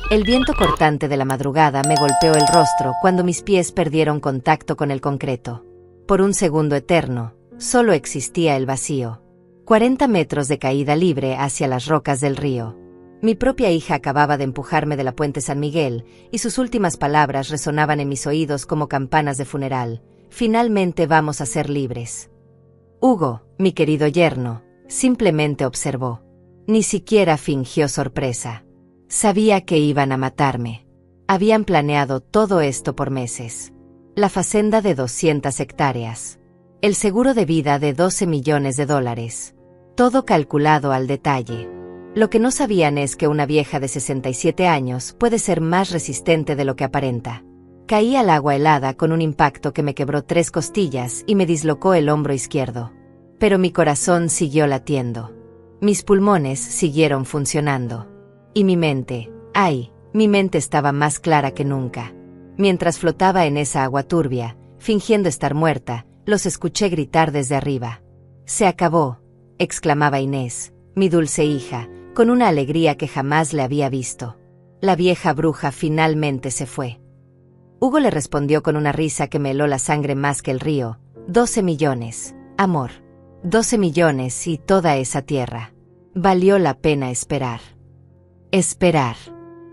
El viento cortante de la madrugada me golpeó el rostro cuando mis pies perdieron contacto con el concreto. Por un segundo eterno, solo existía el vacío. 40 metros de caída libre hacia las rocas del río. Mi propia hija acababa de empujarme de la puente San Miguel, y sus últimas palabras resonaban en mis oídos como campanas de funeral. Finalmente vamos a ser libres. Hugo, mi querido yerno, simplemente observó. Ni siquiera fingió sorpresa. Sabía que iban a matarme. Habían planeado todo esto por meses. La fazenda de 200 hectáreas. El seguro de vida de $12 millones. Todo calculado al detalle. Lo que no sabían es que una vieja de 67 años puede ser más resistente de lo que aparenta. Caí al agua helada con un impacto que me quebró 3 costillas y me dislocó el hombro izquierdo. Pero mi corazón siguió latiendo. Mis pulmones siguieron funcionando. Y mi mente, mi mente estaba más clara que nunca. Mientras flotaba en esa agua turbia, fingiendo estar muerta, los escuché gritar desde arriba. «Se acabó», exclamaba Inés, mi dulce hija, con una alegría que jamás le había visto. La vieja bruja finalmente se fue. Hugo le respondió con una risa que me heló la sangre más que el río. 12 millones, amor. 12 millones y toda esa tierra. Valió la pena esperar. Esperar.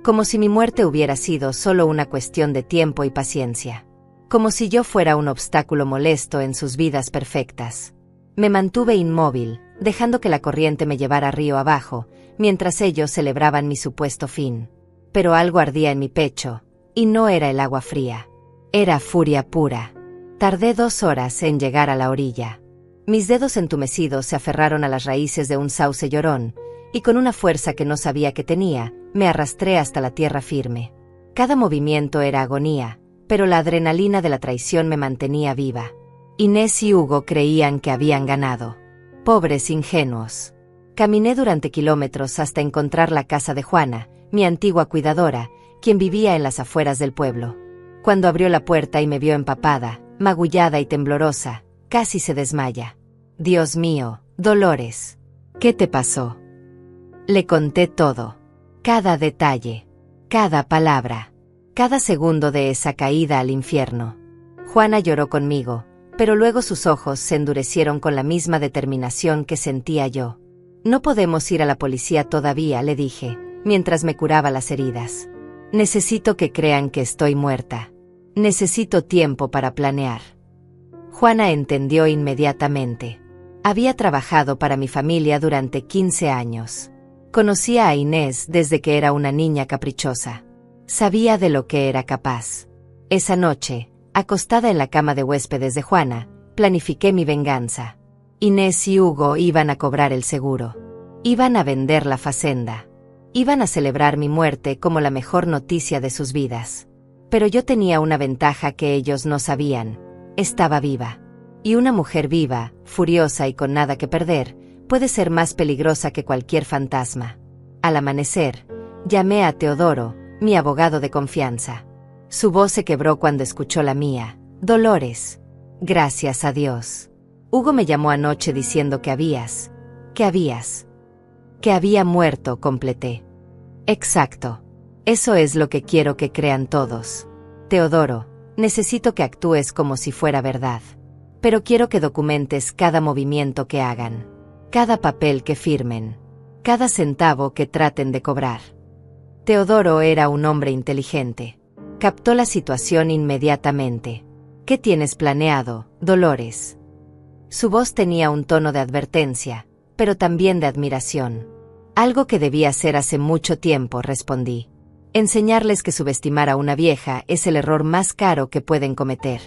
Como si mi muerte hubiera sido solo una cuestión de tiempo y paciencia. Como si yo fuera un obstáculo molesto en sus vidas perfectas. Me mantuve inmóvil, dejando que la corriente me llevara río abajo, mientras ellos celebraban mi supuesto fin. Pero algo ardía en mi pecho, y no era el agua fría. Era furia pura. Tardé 2 horas en llegar a la orilla. Mis dedos entumecidos se aferraron a las raíces de un sauce llorón, y con una fuerza que no sabía que tenía, me arrastré hasta la tierra firme. Cada movimiento era agonía, pero la adrenalina de la traición me mantenía viva. Inés y Hugo creían que habían ganado. Pobres ingenuos. Caminé durante kilómetros hasta encontrar la casa de Juana, mi antigua cuidadora, quien vivía en las afueras del pueblo. Cuando abrió la puerta y me vio empapada, magullada y temblorosa, casi se desmaya. «Dios mío, Dolores, ¿qué te pasó?». Le conté todo. Cada detalle. Cada palabra. Cada segundo de esa caída al infierno. Juana lloró conmigo, pero luego sus ojos se endurecieron con la misma determinación que sentía yo. «No podemos ir a la policía todavía», le dije, mientras me curaba las heridas. «Necesito que crean que estoy muerta. Necesito tiempo para planear». Juana entendió inmediatamente. Había trabajado para mi familia durante 15 años. Conocía a Inés desde que era una niña caprichosa. Sabía de lo que era capaz. Esa noche, acostada en la cama de huéspedes de Juana, planifiqué mi venganza. Inés y Hugo iban a cobrar el seguro. Iban a vender la fazenda. Iban a celebrar mi muerte como la mejor noticia de sus vidas. Pero yo tenía una ventaja que ellos no sabían. Estaba viva. Y una mujer viva, furiosa y con nada que perder, puede ser más peligrosa que cualquier fantasma. Al amanecer, llamé a Teodoro, mi abogado de confianza. Su voz se quebró cuando escuchó la mía. «Dolores. Gracias a Dios. Hugo me llamó anoche diciendo que había muerto», completé. «Exacto. Eso es lo que quiero que crean todos. Teodoro, necesito que actúes como si fuera verdad. Pero quiero que documentes cada movimiento que hagan. Cada papel que firmen. Cada centavo que traten de cobrar». Teodoro era un hombre inteligente. Captó la situación inmediatamente. «¿Qué tienes planeado, Dolores?». Su voz tenía un tono de advertencia, pero también de admiración. «Algo que debí hacer hace mucho tiempo», respondí. «Enseñarles que subestimar a una vieja es el error más caro que pueden cometer».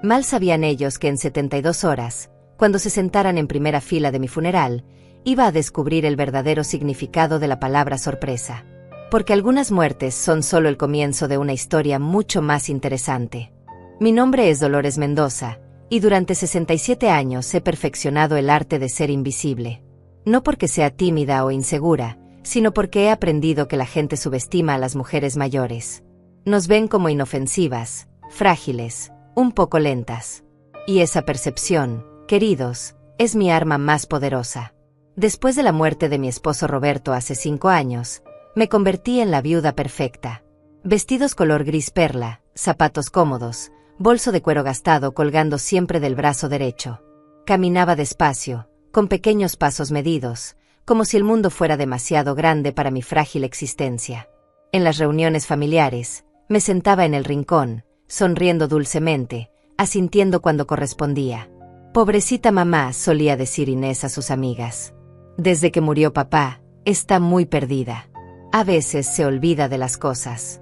Mal sabían ellos que en 72 horas, cuando se sentaran en primera fila de mi funeral, iba a descubrir el verdadero significado de la palabra sorpresa. Porque algunas muertes son solo el comienzo de una historia mucho más interesante. Mi nombre es Dolores Mendoza, y durante 67 años he perfeccionado el arte de ser invisible. No porque sea tímida o insegura, sino porque he aprendido que la gente subestima a las mujeres mayores. Nos ven como inofensivas, frágiles, un poco lentas. Y esa percepción, queridos, es mi arma más poderosa. Después de la muerte de mi esposo Roberto hace 5 años, Me convertí en la viuda perfecta. Vestidos color gris perla, zapatos cómodos, bolso de cuero gastado colgando siempre del brazo derecho. Caminaba despacio, con pequeños pasos medidos, como si el mundo fuera demasiado grande para mi frágil existencia. En las reuniones familiares, me sentaba en el rincón, sonriendo dulcemente, asintiendo cuando correspondía. Pobrecita mamá, solía decir Inés a sus amigas. Desde que murió papá, está muy perdida. A veces se olvida de las cosas.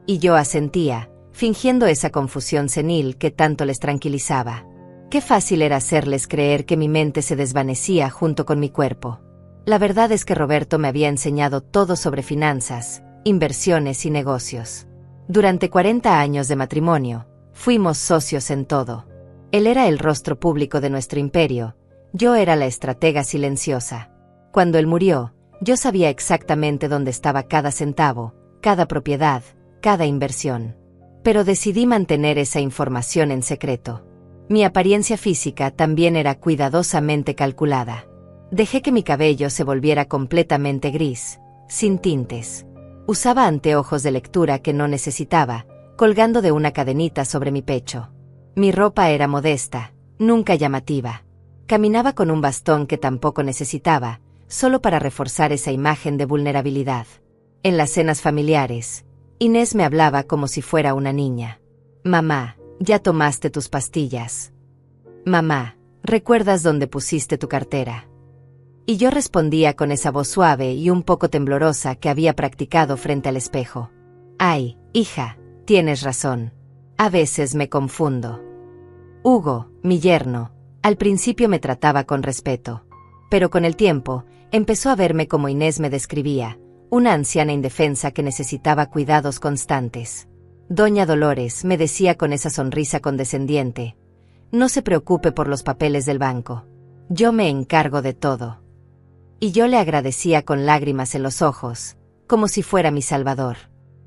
Y yo asentía, fingiendo esa confusión senil que tanto les tranquilizaba. Qué fácil era hacerles creer que mi mente se desvanecía junto con mi cuerpo. La verdad es que Roberto me había enseñado todo sobre finanzas, inversiones y negocios. Durante 40 años de matrimonio, fuimos socios en todo. Él era el rostro público de nuestro imperio, yo era la estratega silenciosa. Cuando él murió, yo sabía exactamente dónde estaba cada centavo, cada propiedad, cada inversión. Pero decidí mantener esa información en secreto. Mi apariencia física también era cuidadosamente calculada. Dejé que mi cabello se volviera completamente gris, sin tintes. Usaba anteojos de lectura que no necesitaba, colgando de una cadenita sobre mi pecho. Mi ropa era modesta, nunca llamativa. Caminaba con un bastón que tampoco necesitaba, solo para reforzar esa imagen de vulnerabilidad. En las cenas familiares, Inés me hablaba como si fuera una niña. Mamá, ¿ya tomaste tus pastillas? Mamá, ¿recuerdas dónde pusiste tu cartera? Y yo respondía con esa voz suave y un poco temblorosa que había practicado frente al espejo. Ay, hija, tienes razón. A veces me confundo. Hugo, mi yerno, al principio me trataba con respeto. Pero con el tiempo, empezó a verme como Inés me describía, una anciana indefensa que necesitaba cuidados constantes. Doña Dolores, me decía con esa sonrisa condescendiente, no se preocupe por los papeles del banco. Yo me encargo de todo. Y yo le agradecía con lágrimas en los ojos, como si fuera mi salvador.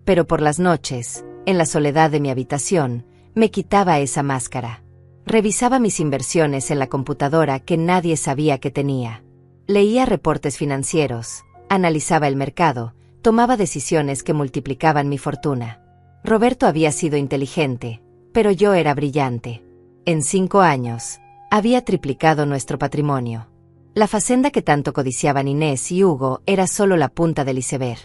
Pero por las noches, en la soledad de mi habitación, me quitaba esa máscara. Revisaba mis inversiones en la computadora que nadie sabía que tenía. Leía reportes financieros, analizaba el mercado, tomaba decisiones que multiplicaban mi fortuna. Roberto había sido inteligente, pero yo era brillante. En 5 años, había triplicado nuestro patrimonio. La facenda que tanto codiciaban Inés y Hugo era solo la punta del iceberg.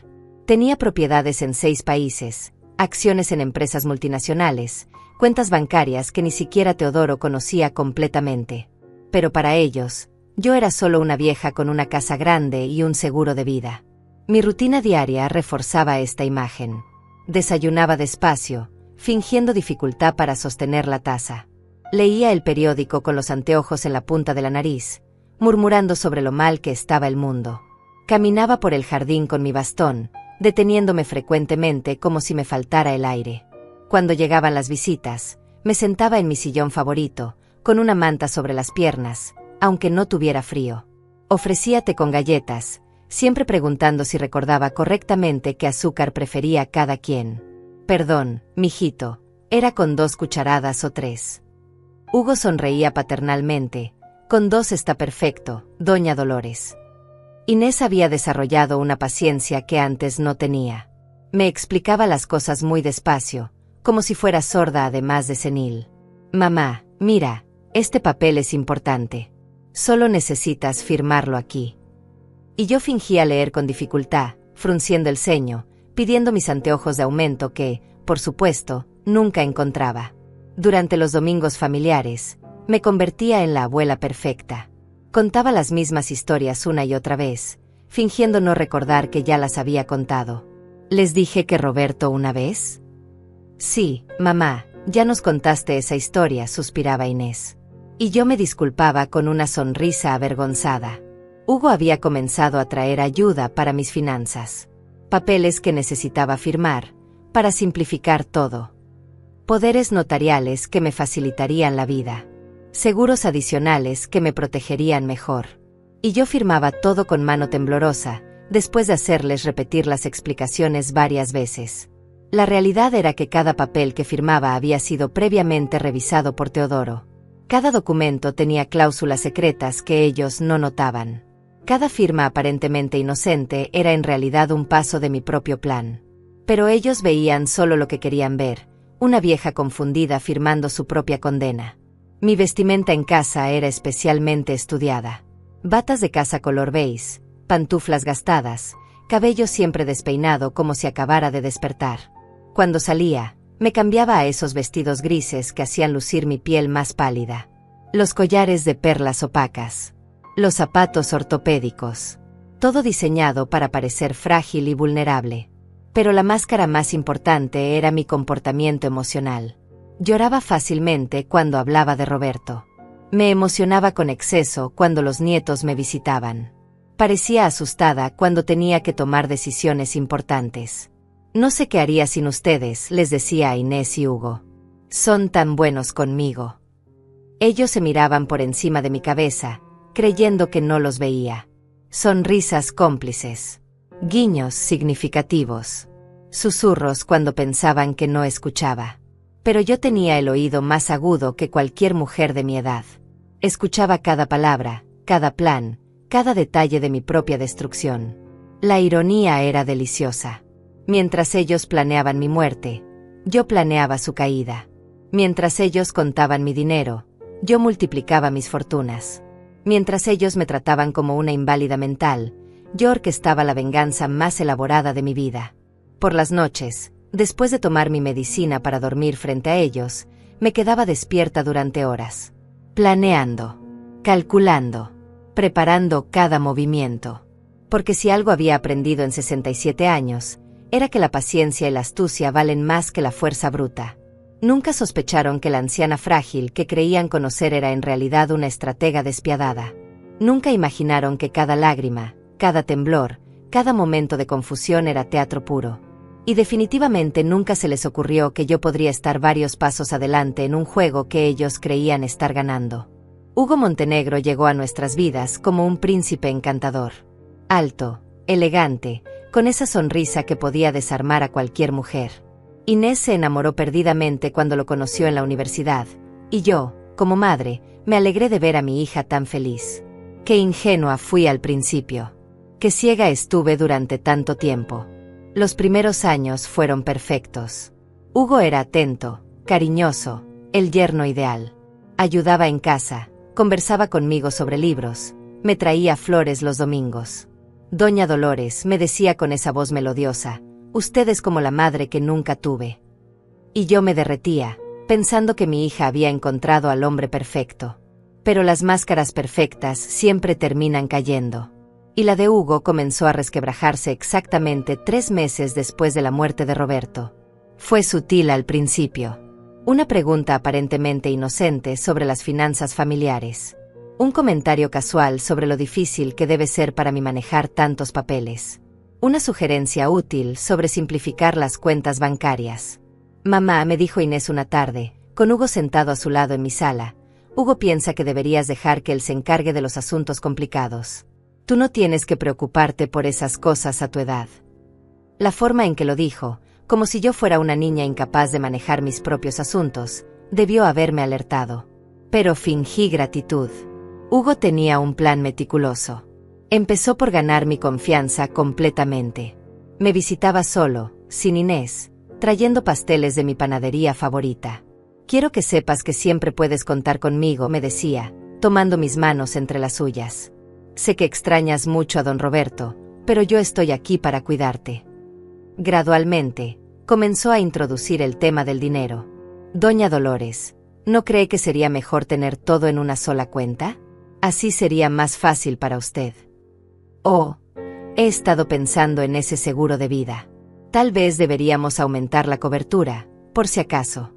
Tenía propiedades en 6 países, acciones en empresas multinacionales, cuentas bancarias que ni siquiera Teodoro conocía completamente. Pero para ellos, yo era solo una vieja con una casa grande y un seguro de vida. Mi rutina diaria reforzaba esta imagen. Desayunaba despacio, fingiendo dificultad para sostener la taza. Leía el periódico con los anteojos en la punta de la nariz, murmurando sobre lo mal que estaba el mundo. Caminaba por el jardín con mi bastón, deteniéndome frecuentemente como si me faltara el aire. Cuando llegaban las visitas, me sentaba en mi sillón favorito, con una manta sobre las piernas, aunque no tuviera frío. Ofrecía té con galletas, siempre preguntando si recordaba correctamente qué azúcar prefería cada quien. Perdón, mijito, era con 2 cucharadas o 3. Hugo sonreía paternalmente. Con 2 está perfecto, doña Dolores. Inés había desarrollado una paciencia que antes no tenía. Me explicaba las cosas muy despacio, como si fuera sorda además de senil. Mamá, mira, este papel es importante. Solo necesitas firmarlo aquí. Y yo fingía leer con dificultad, frunciendo el ceño, pidiendo mis anteojos de aumento que, por supuesto, nunca encontraba. Durante los domingos familiares, me convertía en la abuela perfecta. Contaba las mismas historias una y otra vez, fingiendo no recordar que ya las había contado. ¿Les dije que Roberto una vez? Sí, mamá, ya nos contaste esa historia, suspiraba Inés. Y yo me disculpaba con una sonrisa avergonzada. Hugo había comenzado a traer ayuda para mis finanzas. Papeles que necesitaba firmar, para simplificar todo. Poderes notariales que me facilitarían la vida. Seguros adicionales que me protegerían mejor. Y yo firmaba todo con mano temblorosa, después de hacerles repetir las explicaciones varias veces. La realidad era que cada papel que firmaba había sido previamente revisado por Teodoro. Cada documento tenía cláusulas secretas que ellos no notaban. Cada firma aparentemente inocente era en realidad un paso de mi propio plan. Pero ellos veían solo lo que querían ver, una vieja confundida firmando su propia condena. Mi vestimenta en casa era especialmente estudiada. Batas de casa color beige, pantuflas gastadas, cabello siempre despeinado como si acabara de despertar. Cuando salía, me cambiaba a esos vestidos grises que hacían lucir mi piel más pálida. Los collares de perlas opacas. Los zapatos ortopédicos. Todo diseñado para parecer frágil y vulnerable. Pero la máscara más importante era mi comportamiento emocional. Lloraba fácilmente cuando hablaba de Roberto. Me emocionaba con exceso cuando los nietos me visitaban. Parecía asustada cuando tenía que tomar decisiones importantes. No sé qué haría sin ustedes, les decía a Inés y Hugo. Son tan buenos conmigo. Ellos se miraban por encima de mi cabeza, creyendo que no los veía. Sonrisas cómplices. Guiños significativos. Susurros cuando pensaban que no escuchaba. Pero yo tenía el oído más agudo que cualquier mujer de mi edad. Escuchaba cada palabra, cada plan, cada detalle de mi propia destrucción. La ironía era deliciosa. Mientras ellos planeaban mi muerte, yo planeaba su caída. Mientras ellos contaban mi dinero, yo multiplicaba mis fortunas. Mientras ellos me trataban como una inválida mental, yo orquestaba la venganza más elaborada de mi vida. Por las noches, después de tomar mi medicina para dormir frente a ellos, me quedaba despierta durante horas. Planeando, calculando, preparando cada movimiento. Porque si algo había aprendido en 67 años, era que la paciencia y la astucia valen más que la fuerza bruta. Nunca sospecharon que la anciana frágil que creían conocer era en realidad una estratega despiadada. Nunca imaginaron que cada lágrima, cada temblor, cada momento de confusión era teatro puro. Y definitivamente nunca se les ocurrió que yo podría estar varios pasos adelante en un juego que ellos creían estar ganando. Hugo Montenegro llegó a nuestras vidas como un príncipe encantador. Alto, elegante, con esa sonrisa que podía desarmar a cualquier mujer. Inés se enamoró perdidamente cuando lo conoció en la universidad, y yo, como madre, me alegré de ver a mi hija tan feliz. Qué ingenua fui al principio. Qué ciega estuve durante tanto tiempo. Los primeros años fueron perfectos. Hugo era atento, cariñoso, el yerno ideal. Ayudaba en casa, conversaba conmigo sobre libros, me traía flores los domingos. Doña Dolores me decía con esa voz melodiosa, usted es como la madre que nunca tuve. Y yo me derretía, pensando que mi hija había encontrado al hombre perfecto. Pero las máscaras perfectas siempre terminan cayendo. Y la de Hugo comenzó a resquebrajarse exactamente 3 meses después de la muerte de Roberto. Fue sutil al principio. Una pregunta aparentemente inocente sobre las finanzas familiares. Un comentario casual sobre lo difícil que debe ser para mí manejar tantos papeles. Una sugerencia útil sobre simplificar las cuentas bancarias. Mamá, me dijo Inés una tarde, con Hugo sentado a su lado en mi sala. Hugo piensa que deberías dejar que él se encargue de los asuntos complicados. Tú no tienes que preocuparte por esas cosas a tu edad. La forma en que lo dijo, como si yo fuera una niña incapaz de manejar mis propios asuntos, debió haberme alertado. Pero fingí gratitud. Hugo tenía un plan meticuloso. Empezó por ganar mi confianza completamente. Me visitaba solo, sin Inés, trayendo pasteles de mi panadería favorita. Quiero que sepas que siempre puedes contar conmigo, me decía, tomando mis manos entre las suyas. Sé que extrañas mucho a don Roberto, pero yo estoy aquí para cuidarte. Gradualmente, comenzó a introducir el tema del dinero. Doña Dolores, ¿no cree que sería mejor tener todo en una sola cuenta? Así sería más fácil para usted. Oh, he estado pensando en ese seguro de vida. Tal vez deberíamos aumentar la cobertura, por si acaso.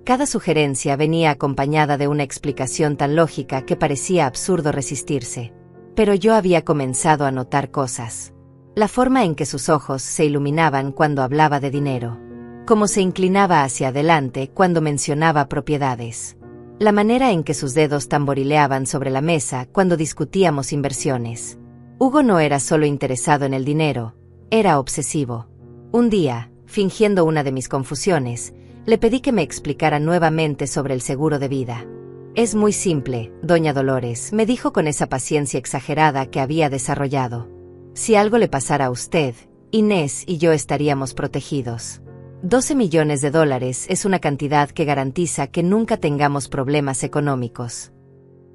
Cada sugerencia venía acompañada de una explicación tan lógica que parecía absurdo resistirse. Pero yo había comenzado a notar cosas. La forma en que sus ojos se iluminaban cuando hablaba de dinero. Cómo se inclinaba hacia adelante cuando mencionaba propiedades. La manera en que sus dedos tamborileaban sobre la mesa cuando discutíamos inversiones. Hugo no era solo interesado en el dinero, era obsesivo. Un día, fingiendo una de mis confusiones, le pedí que me explicara nuevamente sobre el seguro de vida. Es muy simple, doña Dolores, me dijo con esa paciencia exagerada que había desarrollado. Si algo le pasara a usted, Inés y yo estaríamos protegidos. 12 millones de dólares es una cantidad que garantiza que nunca tengamos problemas económicos.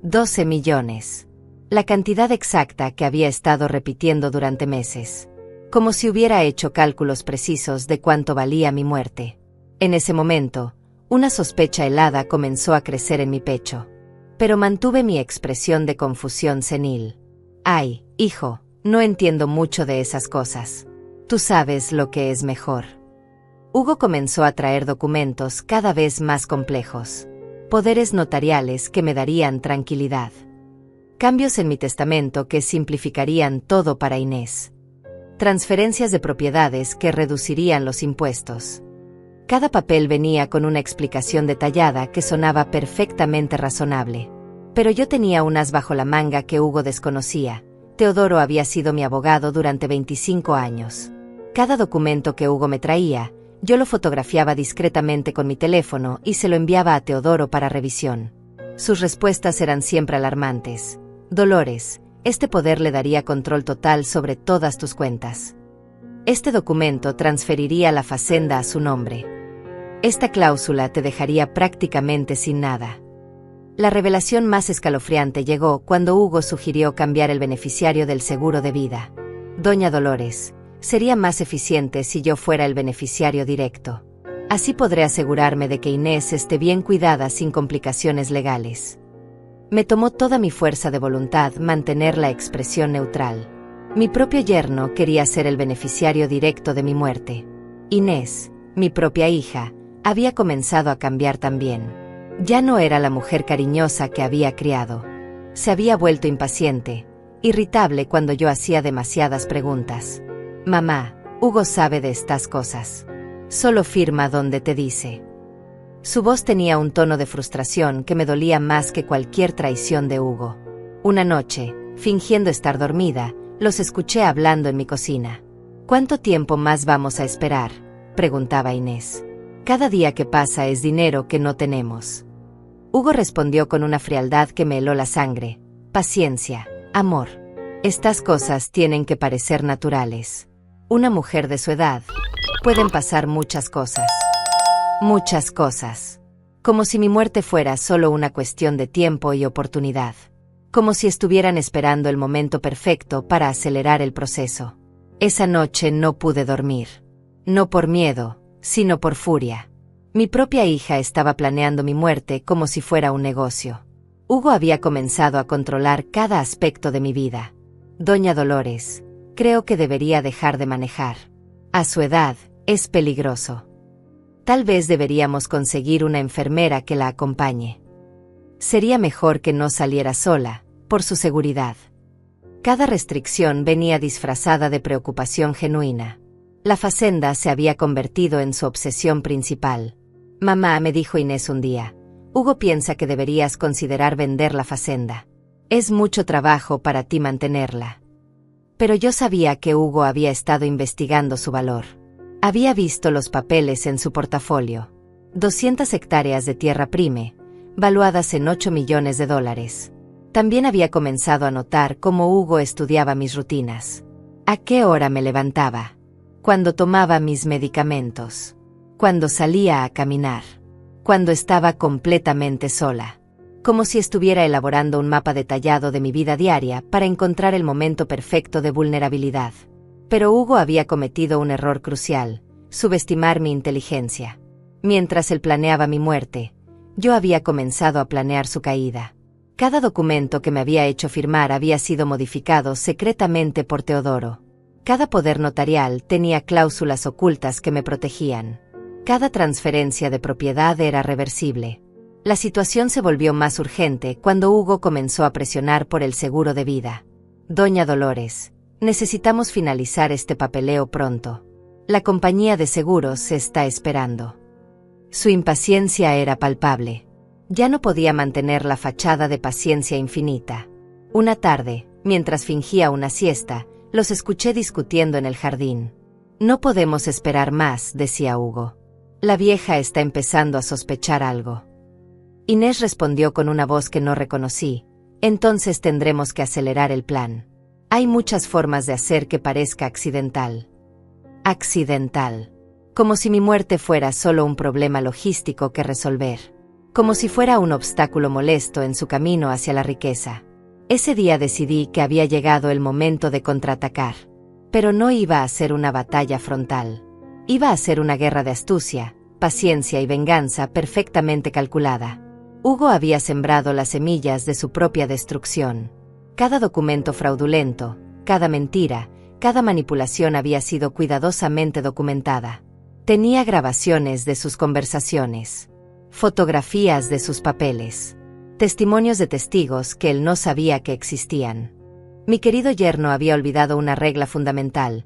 12 millones. La cantidad exacta que había estado repitiendo durante meses. Como si hubiera hecho cálculos precisos de cuánto valía mi muerte. En ese momento, una sospecha helada comenzó a crecer en mi pecho. Pero mantuve mi expresión de confusión senil. Ay, hijo, no entiendo mucho de esas cosas. Tú sabes lo que es mejor. Hugo comenzó a traer documentos cada vez más complejos. Poderes notariales que me darían tranquilidad. Cambios en mi testamento que simplificarían todo para Inés. Transferencias de propiedades que reducirían los impuestos. Cada papel venía con una explicación detallada que sonaba perfectamente razonable. Pero yo tenía un as bajo la manga que Hugo desconocía. Teodoro había sido mi abogado durante 25 años. Cada documento que Hugo me traía, yo lo fotografiaba discretamente con mi teléfono y se lo enviaba a Teodoro para revisión. Sus respuestas eran siempre alarmantes. Dolores, este poder le daría control total sobre todas tus cuentas. Este documento transferiría la facenda a su nombre. Esta cláusula te dejaría prácticamente sin nada. La revelación más escalofriante llegó cuando Hugo sugirió cambiar el beneficiario del seguro de vida. Doña Dolores, sería más eficiente si yo fuera el beneficiario directo. Así podré asegurarme de que Inés esté bien cuidada sin complicaciones legales. Me tomó toda mi fuerza de voluntad mantener la expresión neutral. Mi propio yerno quería ser el beneficiario directo de mi muerte. Inés, mi propia hija, había comenzado a cambiar también. Ya no era la mujer cariñosa que había criado. Se había vuelto impaciente, irritable cuando yo hacía demasiadas preguntas. Mamá, Hugo sabe de estas cosas. Solo firma donde te dice. Su voz tenía un tono de frustración que me dolía más que cualquier traición de Hugo. Una noche, fingiendo estar dormida, los escuché hablando en mi cocina. ¿Cuánto tiempo más vamos a esperar?, preguntaba Inés. Cada día que pasa es dinero que no tenemos. Hugo respondió con una frialdad que me heló la sangre. Paciencia, amor. Estas cosas tienen que parecer naturales. Una mujer de su edad. Pueden pasar muchas cosas. Muchas cosas. Como si mi muerte fuera solo una cuestión de tiempo y oportunidad. Como si estuvieran esperando el momento perfecto para acelerar el proceso. Esa noche no pude dormir. No por miedo, sino por furia. Mi propia hija estaba planeando mi muerte como si fuera un negocio. Hugo había comenzado a controlar cada aspecto de mi vida. Doña Dolores, creo que debería dejar de manejar. A su edad, es peligroso. Tal vez deberíamos conseguir una enfermera que la acompañe. Sería mejor que no saliera sola, por su seguridad. Cada restricción venía disfrazada de preocupación genuina. La facenda se había convertido en su obsesión principal. Mamá, me dijo Inés un día, Hugo piensa que deberías considerar vender la facenda. Es mucho trabajo para ti mantenerla. Pero yo sabía que Hugo había estado investigando su valor. Había visto los papeles en su portafolio. 200 hectáreas de tierra prime, valuadas en 8 millones de dólares. También había comenzado a notar cómo Hugo estudiaba mis rutinas. ¿A qué hora me levantaba? Cuando tomaba mis medicamentos. Cuando salía a caminar. Cuando estaba completamente sola. Como si estuviera elaborando un mapa detallado de mi vida diaria para encontrar el momento perfecto de vulnerabilidad. Pero Hugo había cometido un error crucial, subestimar mi inteligencia. Mientras él planeaba mi muerte, yo había comenzado a planear su caída. Cada documento que me había hecho firmar había sido modificado secretamente por Teodoro. Cada poder notarial tenía cláusulas ocultas que me protegían. Cada transferencia de propiedad era reversible. La situación se volvió más urgente cuando Hugo comenzó a presionar por el seguro de vida. Doña Dolores, necesitamos finalizar este papeleo pronto. La compañía de seguros se está esperando. Su impaciencia era palpable. Ya no podía mantener la fachada de paciencia infinita. Una tarde, mientras fingía una siesta, los escuché discutiendo en el jardín. No podemos esperar más, decía Hugo. La vieja está empezando a sospechar algo. Inés respondió con una voz que no reconocí. Entonces tendremos que acelerar el plan. Hay muchas formas de hacer que parezca accidental. Accidental. Como si mi muerte fuera solo un problema logístico que resolver. Como si fuera un obstáculo molesto en su camino hacia la riqueza. Ese día decidí que había llegado el momento de contraatacar. Pero no iba a ser una batalla frontal. Iba a ser una guerra de astucia, paciencia y venganza perfectamente calculada. Hugo había sembrado las semillas de su propia destrucción. Cada documento fraudulento, cada mentira, cada manipulación había sido cuidadosamente documentada. Tenía grabaciones de sus conversaciones, fotografías de sus papeles, testimonios de testigos que él no sabía que existían. Mi querido yerno había olvidado una regla fundamental.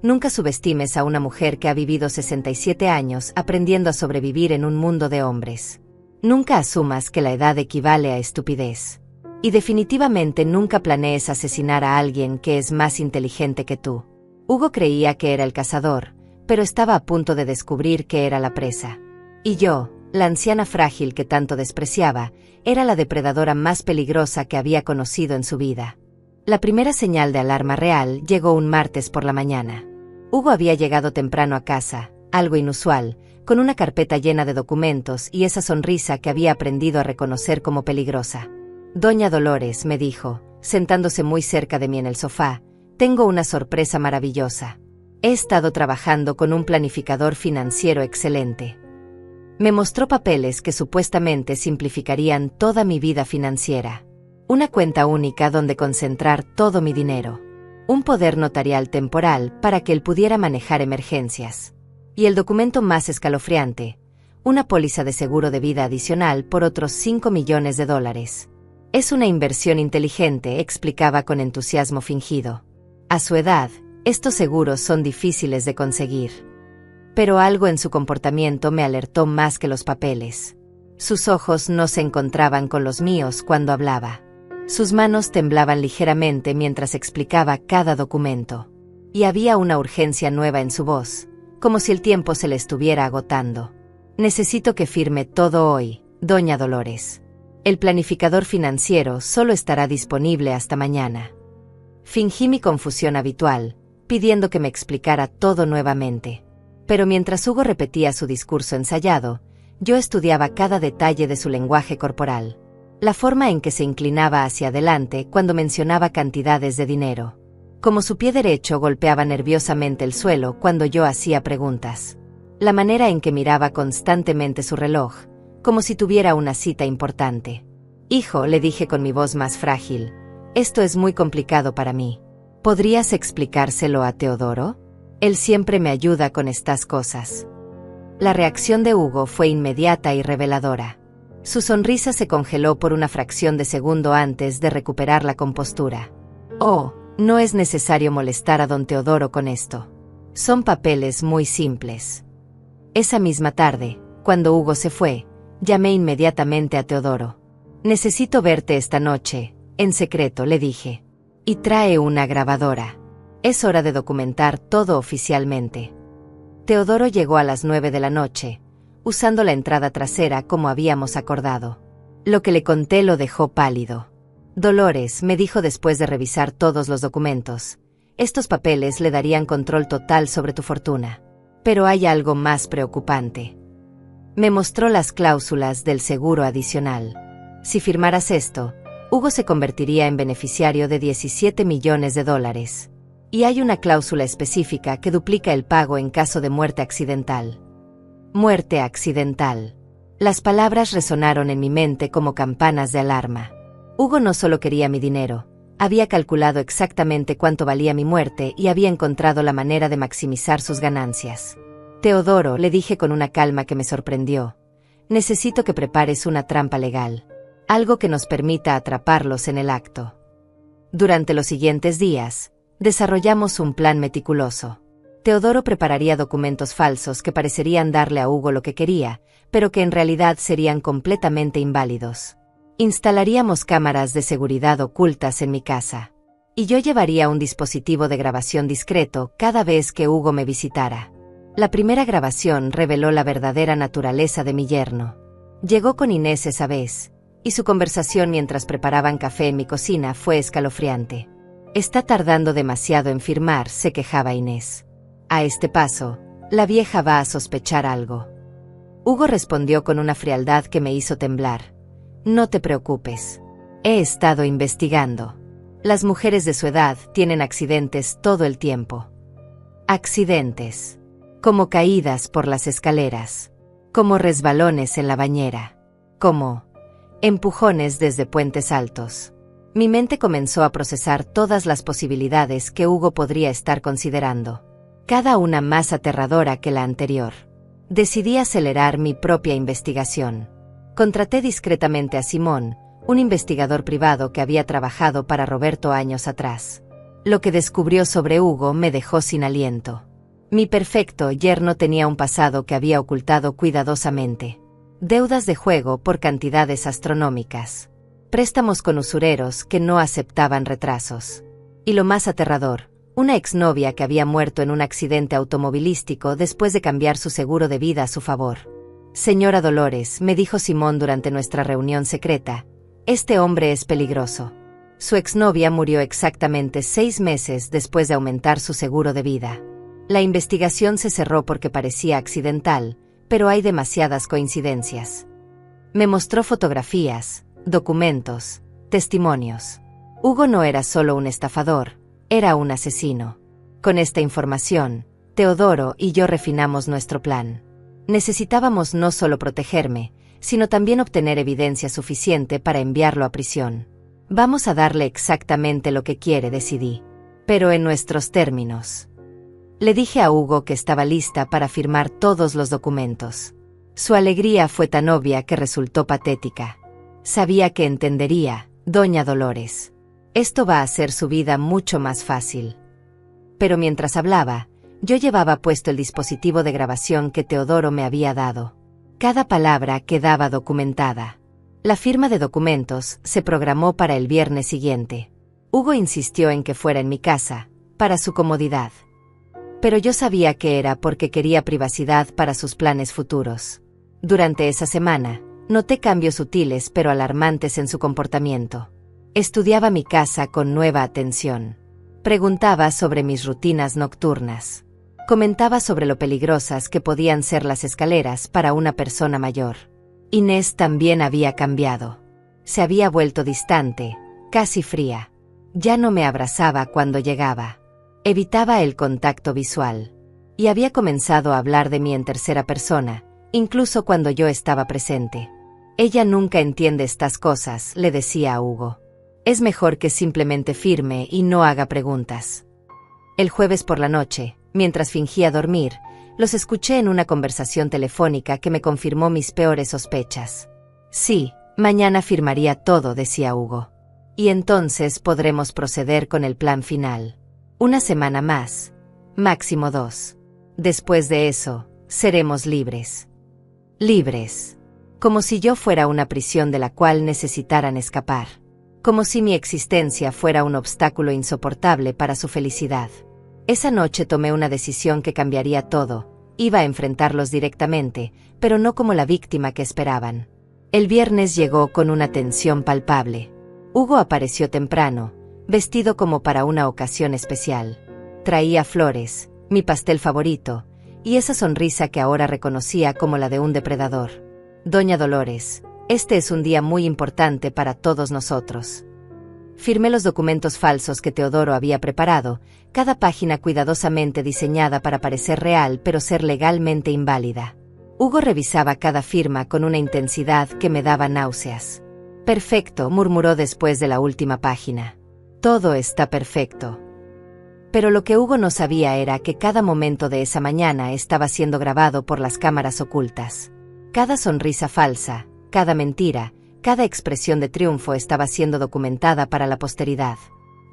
Nunca subestimes a una mujer que ha vivido 67 años aprendiendo a sobrevivir en un mundo de hombres. Nunca asumas que la edad equivale a estupidez. Y definitivamente nunca planees asesinar a alguien que es más inteligente que tú. Hugo creía que era el cazador, pero estaba a punto de descubrir que era la presa. Y yo, la anciana frágil que tanto despreciaba, era la depredadora más peligrosa que había conocido en su vida. La primera señal de alarma real llegó un martes por la mañana. Hugo había llegado temprano a casa, algo inusual, con una carpeta llena de documentos y esa sonrisa que había aprendido a reconocer como peligrosa. «Doña Dolores», me dijo, sentándose muy cerca de mí en el sofá, «tengo una sorpresa maravillosa. He estado trabajando con un planificador financiero excelente». Me mostró papeles que supuestamente simplificarían toda mi vida financiera. Una cuenta única donde concentrar todo mi dinero. Un poder notarial temporal para que él pudiera manejar emergencias. Y el documento más escalofriante, una póliza de seguro de vida adicional por otros $5 millones. Es una inversión inteligente, explicaba con entusiasmo fingido. A su edad, estos seguros son difíciles de conseguir. Pero algo en su comportamiento me alertó más que los papeles. Sus ojos no se encontraban con los míos cuando hablaba. Sus manos temblaban ligeramente mientras explicaba cada documento. Y había una urgencia nueva en su voz, como si el tiempo se le estuviera agotando. «Necesito que firme todo hoy, doña Dolores. El planificador financiero solo estará disponible hasta mañana». Fingí mi confusión habitual, pidiendo que me explicara todo nuevamente. Pero mientras Hugo repetía su discurso ensayado, yo estudiaba cada detalle de su lenguaje corporal. La forma en que se inclinaba hacia adelante cuando mencionaba cantidades de dinero. Como su pie derecho golpeaba nerviosamente el suelo cuando yo hacía preguntas. La manera en que miraba constantemente su reloj, como si tuviera una cita importante. «Hijo», le dije con mi voz más frágil, «esto es muy complicado para mí. ¿Podrías explicárselo a Teodoro? Él siempre me ayuda con estas cosas». La reacción de Hugo fue inmediata y reveladora. Su sonrisa se congeló por una fracción de segundo antes de recuperar la compostura. «Oh, no es necesario molestar a don Teodoro con esto. Son papeles muy simples». Esa misma tarde, cuando Hugo se fue, llamé inmediatamente a Teodoro. «Necesito verte esta noche, en secreto», le dije. «Y trae una grabadora. Es hora de documentar todo oficialmente». Teodoro llegó a las 9 de la noche, usando la entrada trasera como habíamos acordado. Lo que le conté lo dejó pálido. «Dolores», me dijo después de revisar todos los documentos, «estos papeles le darían control total sobre tu fortuna. Pero hay algo más preocupante». Me mostró las cláusulas del seguro adicional. Si firmaras esto, Hugo se convertiría en beneficiario de $17 millones. Y hay una cláusula específica que duplica el pago en caso de muerte accidental. Muerte accidental. Las palabras resonaron en mi mente como campanas de alarma. Hugo no solo quería mi dinero, había calculado exactamente cuánto valía mi muerte y había encontrado la manera de maximizar sus ganancias. «Teodoro», le dije con una calma que me sorprendió, «necesito que prepares una trampa legal. Algo que nos permita atraparlos en el acto». Durante los siguientes días, desarrollamos un plan meticuloso. Teodoro prepararía documentos falsos que parecerían darle a Hugo lo que quería, pero que en realidad serían completamente inválidos. Instalaríamos cámaras de seguridad ocultas en mi casa. Y yo llevaría un dispositivo de grabación discreto cada vez que Hugo me visitara. La primera grabación reveló la verdadera naturaleza de mi yerno. Llegó con Inés esa vez, y su conversación mientras preparaban café en mi cocina fue escalofriante. «Está tardando demasiado en firmar», se quejaba Inés. «A este paso, la vieja va a sospechar algo». Hugo respondió con una frialdad que me hizo temblar. «No te preocupes. He estado investigando. Las mujeres de su edad tienen accidentes todo el tiempo. Accidentes. Como caídas por las escaleras. Como resbalones en la bañera. Como empujones desde puentes altos». Mi mente comenzó a procesar todas las posibilidades que Hugo podría estar considerando, cada una más aterradora que la anterior. Decidí acelerar mi propia investigación. Contraté discretamente a Simón, un investigador privado que había trabajado para Roberto años atrás. Lo que descubrió sobre Hugo me dejó sin aliento. Mi perfecto yerno tenía un pasado que había ocultado cuidadosamente. Deudas de juego por cantidades astronómicas. Préstamos con usureros que no aceptaban retrasos. Y lo más aterrador, una exnovia que había muerto en un accidente automovilístico después de cambiar su seguro de vida a su favor. «Señora Dolores», me dijo Simón durante nuestra reunión secreta, «este hombre es peligroso». Su exnovia murió exactamente 6 meses después de aumentar su seguro de vida. La investigación se cerró porque parecía accidental, pero hay demasiadas coincidencias. Me mostró fotografías, documentos, testimonios. Hugo no era solo un estafador, era un asesino. Con esta información, Teodoro y yo refinamos nuestro plan. Necesitábamos no solo protegerme, sino también obtener evidencia suficiente para enviarlo a prisión. «Vamos a darle exactamente lo que quiere», decidí. «Pero en nuestros términos». Le dije a Hugo que estaba lista para firmar todos los documentos. Su alegría fue tan obvia que resultó patética. Sabía que entendería, doña Dolores. Esto va a hacer su vida mucho más fácil. Pero mientras hablaba, yo llevaba puesto el dispositivo de grabación que Teodoro me había dado. Cada palabra quedaba documentada. La firma de documentos se programó para el viernes siguiente. Hugo insistió en que fuera en mi casa, para su comodidad. Pero yo sabía que era porque quería privacidad para sus planes futuros. Durante esa semana, noté cambios sutiles pero alarmantes en su comportamiento. Estudiaba mi casa con nueva atención. Preguntaba sobre mis rutinas nocturnas. Comentaba sobre lo peligrosas que podían ser las escaleras para una persona mayor. Inés también había cambiado. Se había vuelto distante, casi fría. Ya no me abrazaba cuando llegaba. Evitaba el contacto visual. Y había comenzado a hablar de mí en tercera persona, incluso cuando yo estaba presente. «Ella nunca entiende estas cosas», le decía a Hugo. «Es mejor que simplemente firme y no haga preguntas». El jueves por la noche, mientras fingía dormir, los escuché en una conversación telefónica que me confirmó mis peores sospechas. «Sí, mañana firmaría todo», decía Hugo. «Y entonces podremos proceder con el plan final. Una semana más, máximo 2. Después de eso, seremos libres». Libres. Como si yo fuera una prisión de la cual necesitaran escapar. Como si mi existencia fuera un obstáculo insoportable para su felicidad. Esa noche tomé una decisión que cambiaría todo. Iba a enfrentarlos directamente, pero no como la víctima que esperaban. El viernes llegó con una tensión palpable. Hugo apareció temprano, vestido como para una ocasión especial. Traía flores, mi pastel favorito, y esa sonrisa que ahora reconocía como la de un depredador. «Doña Dolores, este es un día muy importante para todos nosotros». Firmé los documentos falsos que Teodoro había preparado, cada página cuidadosamente diseñada para parecer real pero ser legalmente inválida. Hugo revisaba cada firma con una intensidad que me daba náuseas. «Perfecto», murmuró después de la última página. «Todo está perfecto». Pero lo que Hugo no sabía era que cada momento de esa mañana estaba siendo grabado por las cámaras ocultas. Cada sonrisa falsa, cada mentira, cada expresión de triunfo estaba siendo documentada para la posteridad.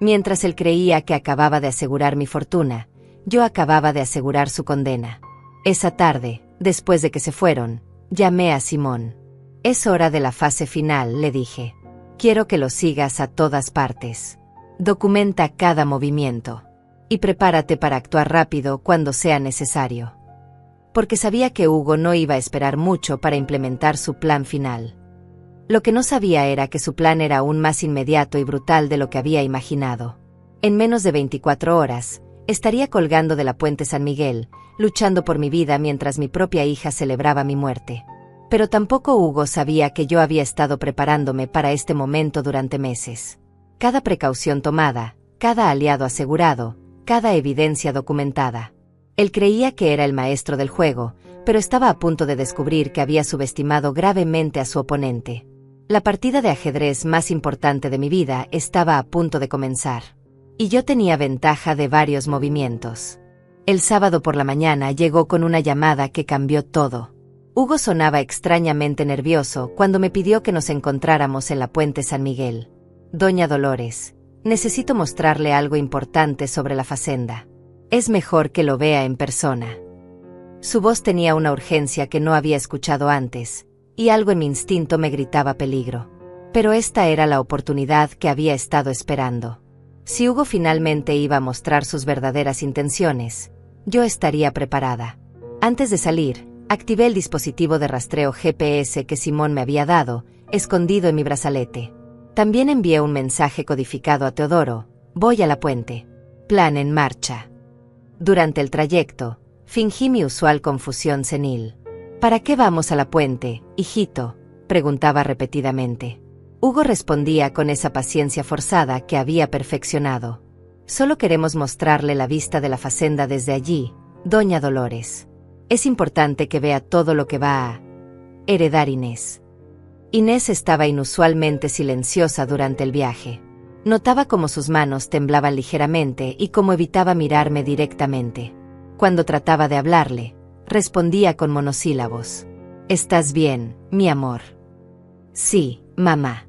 Mientras él creía que acababa de asegurar mi fortuna, yo acababa de asegurar su condena. Esa tarde, después de que se fueron, llamé a Simón. «Es hora de la fase final», le dije. «Quiero que lo sigas a todas partes. Documenta cada movimiento. Y prepárate para actuar rápido cuando sea necesario». porque sabía que Hugo no iba a esperar mucho para implementar su plan final. Lo que no sabía era que su plan era aún más inmediato y brutal de lo que había imaginado. En menos de 24 horas, estaría colgando de la Puente San Miguel, luchando por mi vida mientras mi propia hija celebraba mi muerte. Pero tampoco Hugo sabía que yo había estado preparándome para este momento durante meses. Cada precaución tomada, cada aliado asegurado, cada evidencia documentada. Él creía que era el maestro del juego, pero estaba a punto de descubrir que había subestimado gravemente a su oponente. La partida de ajedrez más importante de mi vida estaba a punto de comenzar. Y yo tenía ventaja de varios movimientos. El sábado por la mañana llegó con una llamada que cambió todo. Hugo sonaba extrañamente nervioso cuando me pidió que nos encontráramos en la Puente San Miguel. Doña Dolores, necesito mostrarle algo importante sobre la facenda. Es mejor que lo vea en persona. Su voz tenía una urgencia que no había escuchado antes, y algo en mi instinto me gritaba peligro. Pero esta era la oportunidad que había estado esperando. Si Hugo finalmente iba a mostrar sus verdaderas intenciones, yo estaría preparada. Antes de salir, activé el dispositivo de rastreo GPS que Simón me había dado, escondido en mi brazalete. También envié un mensaje codificado a Teodoro: voy a la puente. Plan en marcha. Durante el trayecto, fingí mi usual confusión senil. ¿Para qué vamos a la puente, hijito?, preguntaba repetidamente. Hugo respondía con esa paciencia forzada que había perfeccionado. Solo queremos mostrarle la vista de la facenda desde allí, doña Dolores. Es importante que vea todo lo que va a heredar Inés. Inés estaba inusualmente silenciosa durante el viaje. Notaba cómo sus manos temblaban ligeramente y cómo evitaba mirarme directamente. Cuando trataba de hablarle, respondía con monosílabos. ¿Estás bien, mi amor? Sí, mamá.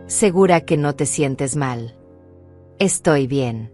¿Segura que no te sientes mal? Estoy bien.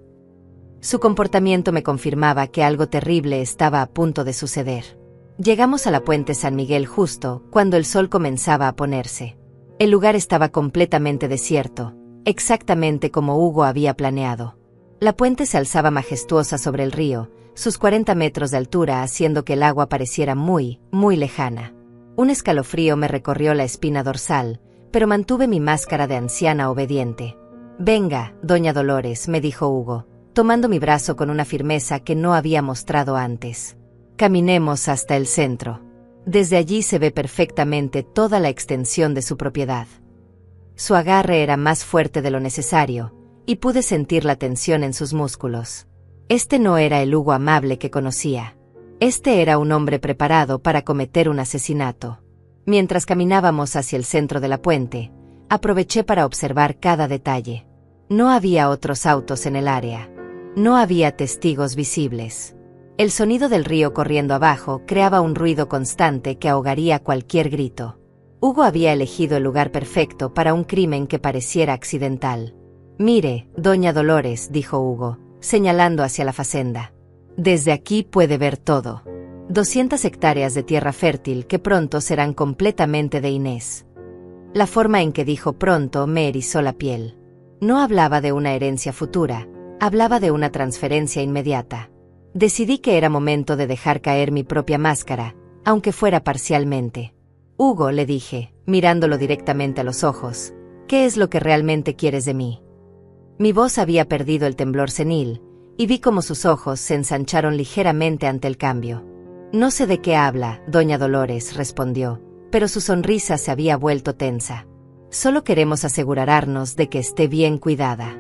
Su comportamiento me confirmaba que algo terrible estaba a punto de suceder. Llegamos a la Puente San Miguel justo cuando el sol comenzaba a ponerse. El lugar estaba completamente desierto, exactamente como Hugo había planeado. La puente se alzaba majestuosa sobre el río, sus 40 metros de altura haciendo que el agua pareciera muy, muy lejana. Un escalofrío me recorrió la espina dorsal, pero mantuve mi máscara de anciana obediente. Venga, doña Dolores, me dijo Hugo, tomando mi brazo con una firmeza que no había mostrado antes. Caminemos hasta el centro. Desde allí se ve perfectamente toda la extensión de su propiedad. Su agarre era más fuerte de lo necesario, y pude sentir la tensión en sus músculos. Este no era el Hugo amable que conocía. Este era un hombre preparado para cometer un asesinato. Mientras caminábamos hacia el centro de la puente, aproveché para observar cada detalle. No había otros autos en el área. No había testigos visibles. El sonido del río corriendo abajo creaba un ruido constante que ahogaría cualquier grito. Hugo había elegido el lugar perfecto para un crimen que pareciera accidental. Mire, doña Dolores, dijo Hugo, señalando hacia la facenda. Desde aquí puede ver todo. 200 hectáreas de tierra fértil que pronto serán completamente de Inés. La forma en que dijo pronto me erizó la piel. No hablaba de una herencia futura, hablaba de una transferencia inmediata. Decidí que era momento de dejar caer mi propia máscara, aunque fuera parcialmente. Hugo, le dije, mirándolo directamente a los ojos, ¿qué es lo que realmente quieres de mí? Mi voz había perdido el temblor senil, y vi cómo sus ojos se ensancharon ligeramente ante el cambio. No sé de qué habla, doña Dolores, respondió, pero su sonrisa se había vuelto tensa. Solo queremos asegurarnos de que esté bien cuidada.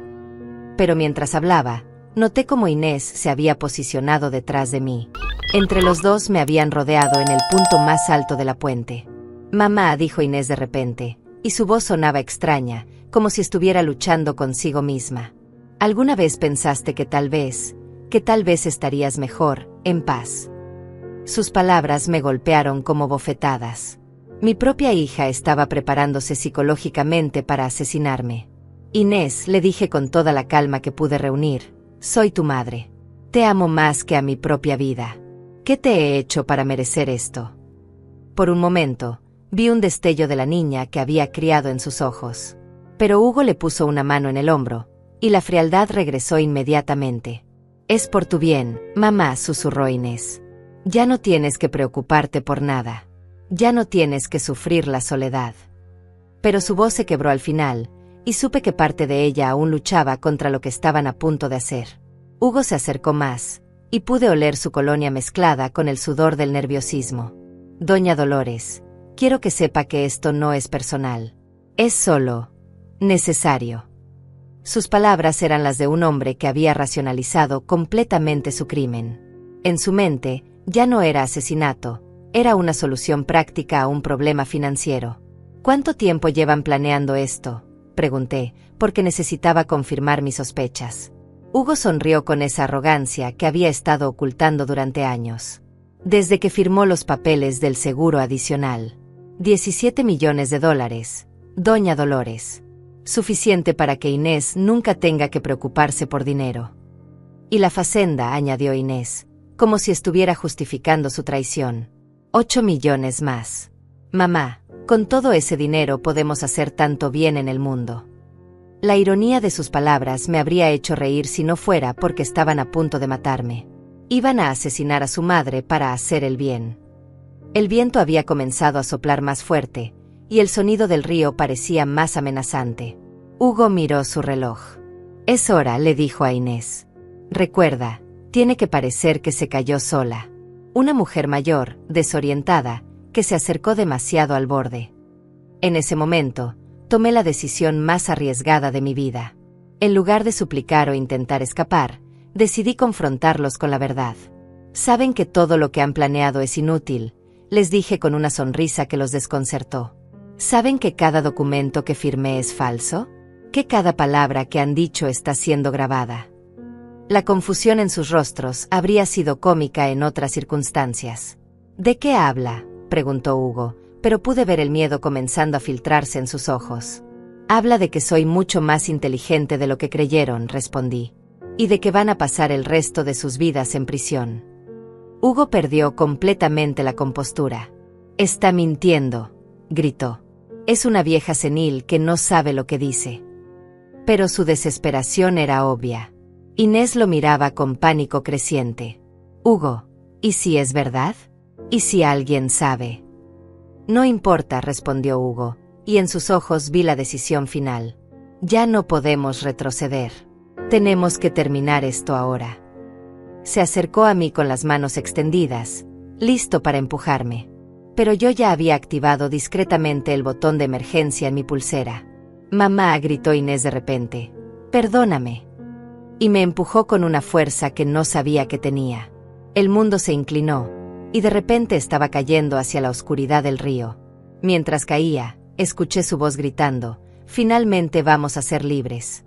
Pero mientras hablaba, noté cómo Inés se había posicionado detrás de mí. Entre los dos me habían rodeado en el punto más alto de la puente. Mamá, dijo Inés de repente, y su voz sonaba extraña, como si estuviera luchando consigo misma. ¿Alguna vez pensaste que tal vez estarías mejor, en paz? Sus palabras me golpearon como bofetadas. Mi propia hija estaba preparándose psicológicamente para asesinarme. Inés, le dije con toda la calma que pude reunir, soy tu madre. Te amo más que a mi propia vida. ¿Qué te he hecho para merecer esto? Por un momento, vi un destello de la niña que había criado en sus ojos. Pero Hugo le puso una mano en el hombro, y la frialdad regresó inmediatamente. Es por tu bien, mamá, susurró Inés. Ya no tienes que preocuparte por nada. Ya no tienes que sufrir la soledad. Pero su voz se quebró al final, y supe que parte de ella aún luchaba contra lo que estaban a punto de hacer. Hugo se acercó más, y pude oler su colonia mezclada con el sudor del nerviosismo. Doña Dolores, quiero que sepa que esto no es personal. Es solo necesario. Sus palabras eran las de un hombre que había racionalizado completamente su crimen. En su mente, ya no era asesinato, era una solución práctica a un problema financiero. ¿Cuánto tiempo llevan planeando esto?, pregunté, porque necesitaba confirmar mis sospechas. Hugo sonrió con esa arrogancia que había estado ocultando durante años. Desde que firmó los papeles del seguro adicional. 17 millones de dólares, Doña Dolores. Suficiente para que Inés nunca tenga que preocuparse por dinero. Y la facenda, añadió Inés, como si estuviera justificando su traición. 8 millones más. Mamá, con todo ese dinero podemos hacer tanto bien en el mundo. La ironía de sus palabras me habría hecho reír si no fuera porque estaban a punto de matarme. Iban a asesinar a su madre para hacer el bien. El viento había comenzado a soplar más fuerte, y el sonido del río parecía más amenazante. Hugo miró su reloj. Es hora, le dijo a Inés. Recuerda, tiene que parecer que se cayó sola. Una mujer mayor, desorientada, que se acercó demasiado al borde. En ese momento, tomé la decisión más arriesgada de mi vida. En lugar de suplicar o intentar escapar, decidí confrontarlos con la verdad. Saben que todo lo que han planeado es inútil, les dije con una sonrisa que los desconcertó. ¿Saben que cada documento que firmé es falso? ¿Que cada palabra que han dicho está siendo grabada? La confusión en sus rostros habría sido cómica en otras circunstancias. ¿De qué habla?, preguntó Hugo, pero pude ver el miedo comenzando a filtrarse en sus ojos. Habla de que soy mucho más inteligente de lo que creyeron, respondí. Y de que van a pasar el resto de sus vidas en prisión. Hugo perdió completamente la compostura. Está mintiendo, gritó. Es una vieja senil que no sabe lo que dice. Pero su desesperación era obvia. Inés lo miraba con pánico creciente. Hugo, ¿y si es verdad? ¿Y si alguien sabe? No importa, respondió Hugo, y en sus ojos vi la decisión final. Ya no podemos retroceder. Tenemos que terminar esto ahora. Se acercó a mí con las manos extendidas, listo para empujarme. Pero yo ya había activado discretamente el botón de emergencia en mi pulsera. Mamá, gritó Inés de repente. Perdóname. Y me empujó con una fuerza que no sabía que tenía. El mundo se inclinó, y de repente estaba cayendo hacia la oscuridad del río. Mientras caía, escuché su voz gritando, finalmente vamos a ser libres.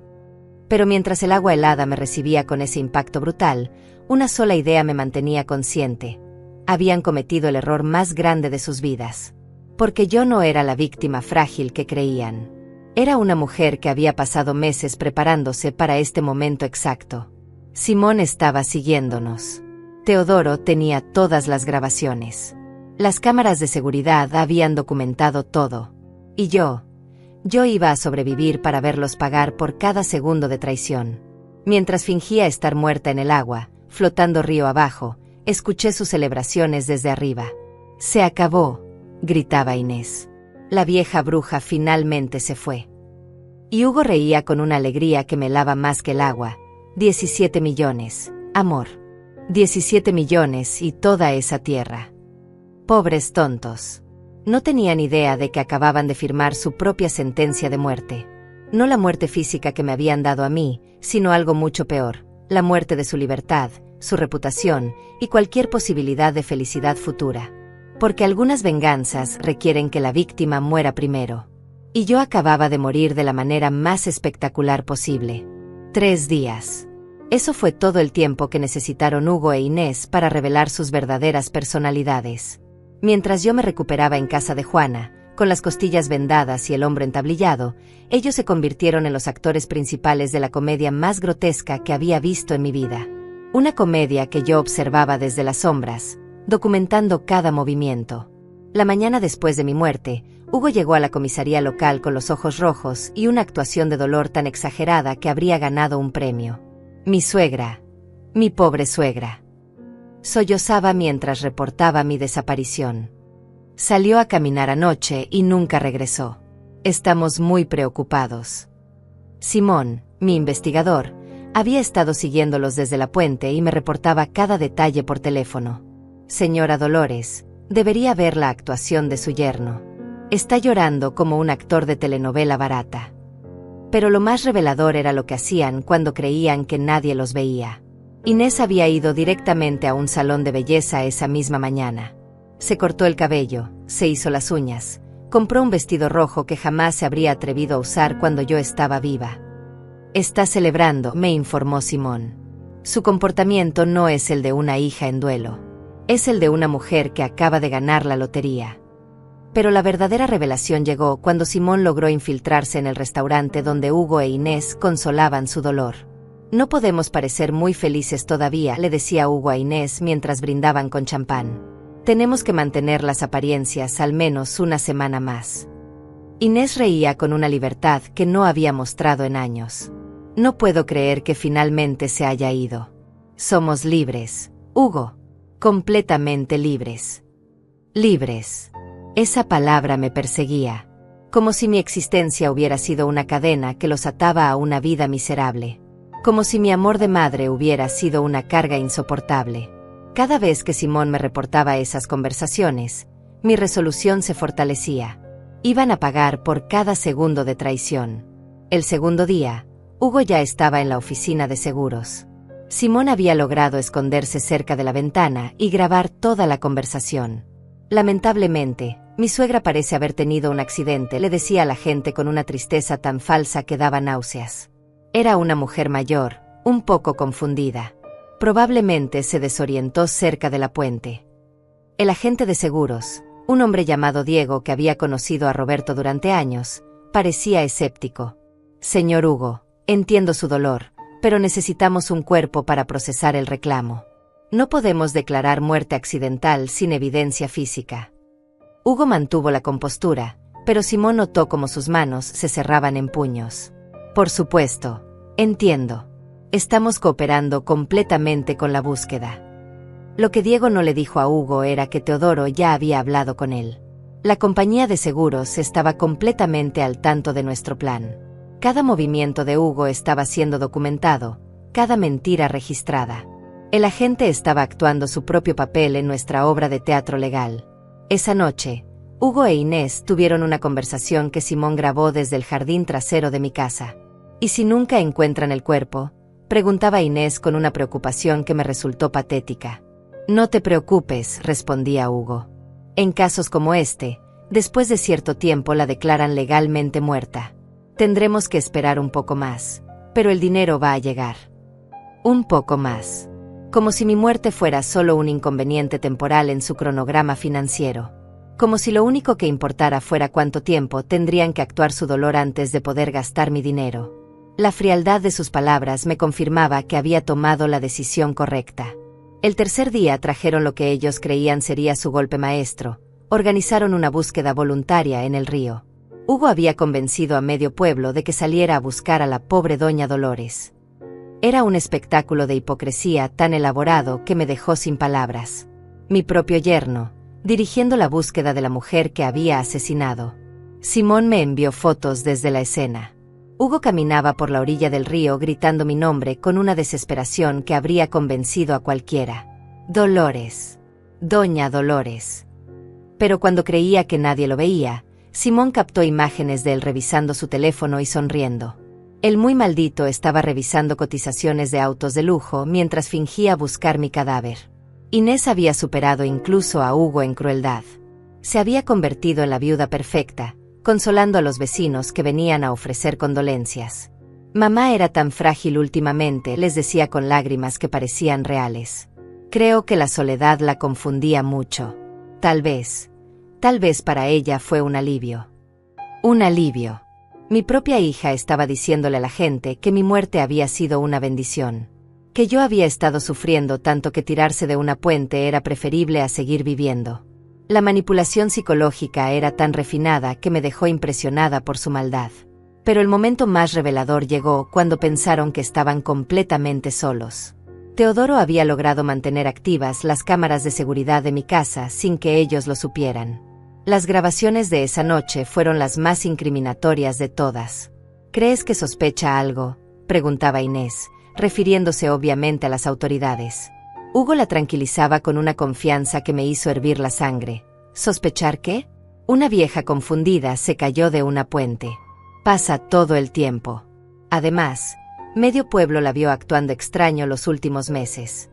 Pero mientras el agua helada me recibía con ese impacto brutal, una sola idea me mantenía consciente. Habían cometido el error más grande de sus vidas. Porque yo no era la víctima frágil que creían. Era una mujer que había pasado meses preparándose para este momento exacto. Simón estaba siguiéndonos. Teodoro tenía todas las grabaciones. Las cámaras de seguridad habían documentado todo. Y yo iba a sobrevivir para verlos pagar por cada segundo de traición. Mientras fingía estar muerta en el agua, flotando río abajo, escuché sus celebraciones desde arriba. Se acabó, gritaba Inés. La vieja bruja finalmente se fue. Y Hugo reía con una alegría que me helaba más que el agua. 17 millones, amor. 17 millones y toda esa tierra. Pobres tontos. No tenían idea de que acababan de firmar su propia sentencia de muerte. No la muerte física que me habían dado a mí, sino algo mucho peor, la muerte de su libertad, su reputación y cualquier posibilidad de felicidad futura. Porque algunas venganzas requieren que la víctima muera primero. Y yo acababa de morir de la manera más espectacular posible. 3 días. Eso fue todo el tiempo que necesitaron Hugo e Inés para revelar sus verdaderas personalidades. Mientras yo me recuperaba en casa de Juana, con las costillas vendadas y el hombro entablillado, ellos se convirtieron en los actores principales de la comedia más grotesca que había visto en mi vida. Una comedia que yo observaba desde las sombras, documentando cada movimiento. La mañana después de mi muerte, Hugo llegó a la comisaría local con los ojos rojos y una actuación de dolor tan exagerada que habría ganado un premio. Mi suegra. Mi pobre suegra. Sollozaba mientras reportaba mi desaparición. Salió a caminar anoche y nunca regresó. Estamos muy preocupados. Simón, mi investigador, había estado siguiéndolos desde la puente y me reportaba cada detalle por teléfono. Señora Dolores, debería ver la actuación de su yerno. Está llorando como un actor de telenovela barata. Pero lo más revelador era lo que hacían cuando creían que nadie los veía. Inés había ido directamente a un salón de belleza esa misma mañana. Se cortó el cabello, se hizo las uñas, compró un vestido rojo que jamás se habría atrevido a usar cuando yo estaba viva. Está celebrando, me informó Simón. Su comportamiento no es el de una hija en duelo. Es el de una mujer que acaba de ganar la lotería. Pero la verdadera revelación llegó cuando Simón logró infiltrarse en el restaurante donde Hugo e Inés consolaban su dolor. No podemos parecer muy felices todavía, le decía Hugo a Inés mientras brindaban con champán. Tenemos que mantener las apariencias al menos una semana más. Inés reía con una libertad que no había mostrado en años. No puedo creer que finalmente se haya ido. Somos libres, Hugo. Completamente libres. Libres. Esa palabra me perseguía. Como si mi existencia hubiera sido una cadena que los ataba a una vida miserable. Como si mi amor de madre hubiera sido una carga insoportable. Cada vez que Simón me reportaba esas conversaciones, mi resolución se fortalecía. Iban a pagar por cada segundo de traición. El segundo día, Hugo ya estaba en la oficina de seguros. Simón había logrado esconderse cerca de la ventana y grabar toda la conversación. Lamentablemente, mi suegra parece haber tenido un accidente, le decía a la gente con una tristeza tan falsa que daba náuseas. Era una mujer mayor, un poco confundida. Probablemente se desorientó cerca de la puente. El agente de seguros, un hombre llamado Diego que había conocido a Roberto durante años, parecía escéptico. Señor Hugo, entiendo su dolor, pero necesitamos un cuerpo para procesar el reclamo. No podemos declarar muerte accidental sin evidencia física. Hugo mantuvo la compostura, pero Simón notó cómo sus manos se cerraban en puños. Por supuesto, entiendo. Estamos cooperando completamente con la búsqueda. Lo que Diego no le dijo a Hugo era que Teodoro ya había hablado con él. La compañía de seguros estaba completamente al tanto de nuestro plan. Cada movimiento de Hugo estaba siendo documentado, cada mentira registrada. El agente estaba actuando su propio papel en nuestra obra de teatro legal. Esa noche, Hugo e Inés tuvieron una conversación que Simón grabó desde el jardín trasero de mi casa. ¿Y si nunca encuentran el cuerpo?, preguntaba Inés con una preocupación que me resultó patética. No te preocupes, respondía Hugo. En casos como este, después de cierto tiempo la declaran legalmente muerta. Tendremos que esperar un poco más, pero el dinero va a llegar. Un poco más. Como si mi muerte fuera solo un inconveniente temporal en su cronograma financiero. Como si lo único que importara fuera cuánto tiempo tendrían que actuar su dolor antes de poder gastar mi dinero. La frialdad de sus palabras me confirmaba que había tomado la decisión correcta. El tercer día trajeron lo que ellos creían sería su golpe maestro. Organizaron una búsqueda voluntaria en el río. Hugo había convencido a medio pueblo de que saliera a buscar a la pobre doña Dolores. Era un espectáculo de hipocresía tan elaborado que me dejó sin palabras. Mi propio yerno, dirigiendo la búsqueda de la mujer que había asesinado. Simón me envió fotos desde la escena. Hugo caminaba por la orilla del río gritando mi nombre con una desesperación que habría convencido a cualquiera. Dolores. Doña Dolores. Pero cuando creía que nadie lo veía, Simón captó imágenes de él revisando su teléfono y sonriendo. El muy maldito estaba revisando cotizaciones de autos de lujo mientras fingía buscar mi cadáver. Inés había superado incluso a Hugo en crueldad. Se había convertido en la viuda perfecta, consolando a los vecinos que venían a ofrecer condolencias. Mamá era tan frágil últimamente, les decía con lágrimas que parecían reales. Creo que la soledad la confundía mucho. Tal vez para ella fue un alivio. Un alivio. Mi propia hija estaba diciéndole a la gente que mi muerte había sido una bendición. Que yo había estado sufriendo tanto que tirarse de una puente era preferible a seguir viviendo. La manipulación psicológica era tan refinada que me dejó impresionada por su maldad. Pero el momento más revelador llegó cuando pensaron que estaban completamente solos. Teodoro había logrado mantener activas las cámaras de seguridad de mi casa sin que ellos lo supieran. Las grabaciones de esa noche fueron las más incriminatorias de todas. ¿Crees que sospecha algo?, preguntaba Inés, refiriéndose obviamente a las autoridades. Hugo la tranquilizaba con una confianza que me hizo hervir la sangre. ¿Sospechar qué? Una vieja confundida se cayó de una puente. Pasa todo el tiempo. Además, medio pueblo la vio actuando extraño los últimos meses.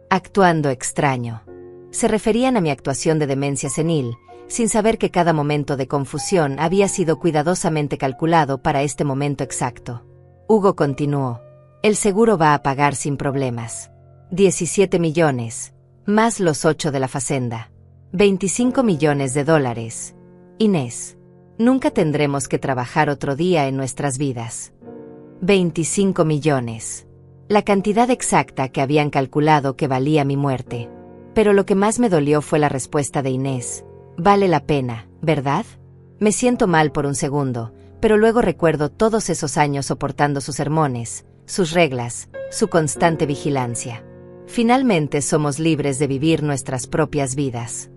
Actuando extraño. Se referían a mi actuación de demencia senil, sin saber que cada momento de confusión había sido cuidadosamente calculado para este momento exacto. Hugo continuó. El seguro va a pagar sin problemas. 17 millones, más los 8 de la facenda. 25 millones de dólares. Inés, nunca tendremos que trabajar otro día en nuestras vidas. 25 millones. La cantidad exacta que habían calculado que valía mi muerte. Pero lo que más me dolió fue la respuesta de Inés. Vale la pena, ¿verdad? Me siento mal por un segundo, pero luego recuerdo todos esos años soportando sus sermones, sus reglas, su constante vigilancia. Finalmente somos libres de vivir nuestras propias vidas.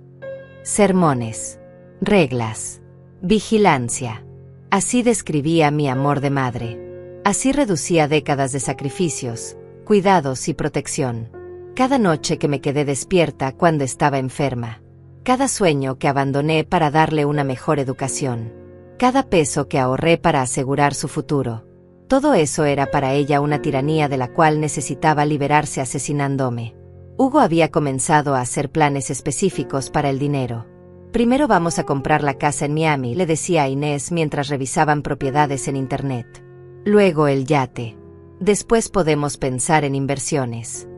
Sermones, reglas, vigilancia. Así describía mi amor de madre. Así reducía décadas de sacrificios, cuidados y protección. Cada noche que me quedé despierta cuando estaba enferma. Cada sueño que abandoné para darle una mejor educación. Cada peso que ahorré para asegurar su futuro. Todo eso era para ella una tiranía de la cual necesitaba liberarse asesinándome. Hugo había comenzado a hacer planes específicos para el dinero. Primero vamos a comprar la casa en Miami, le decía a Inés mientras revisaban propiedades en internet. Luego el yate. Después podemos pensar en inversiones.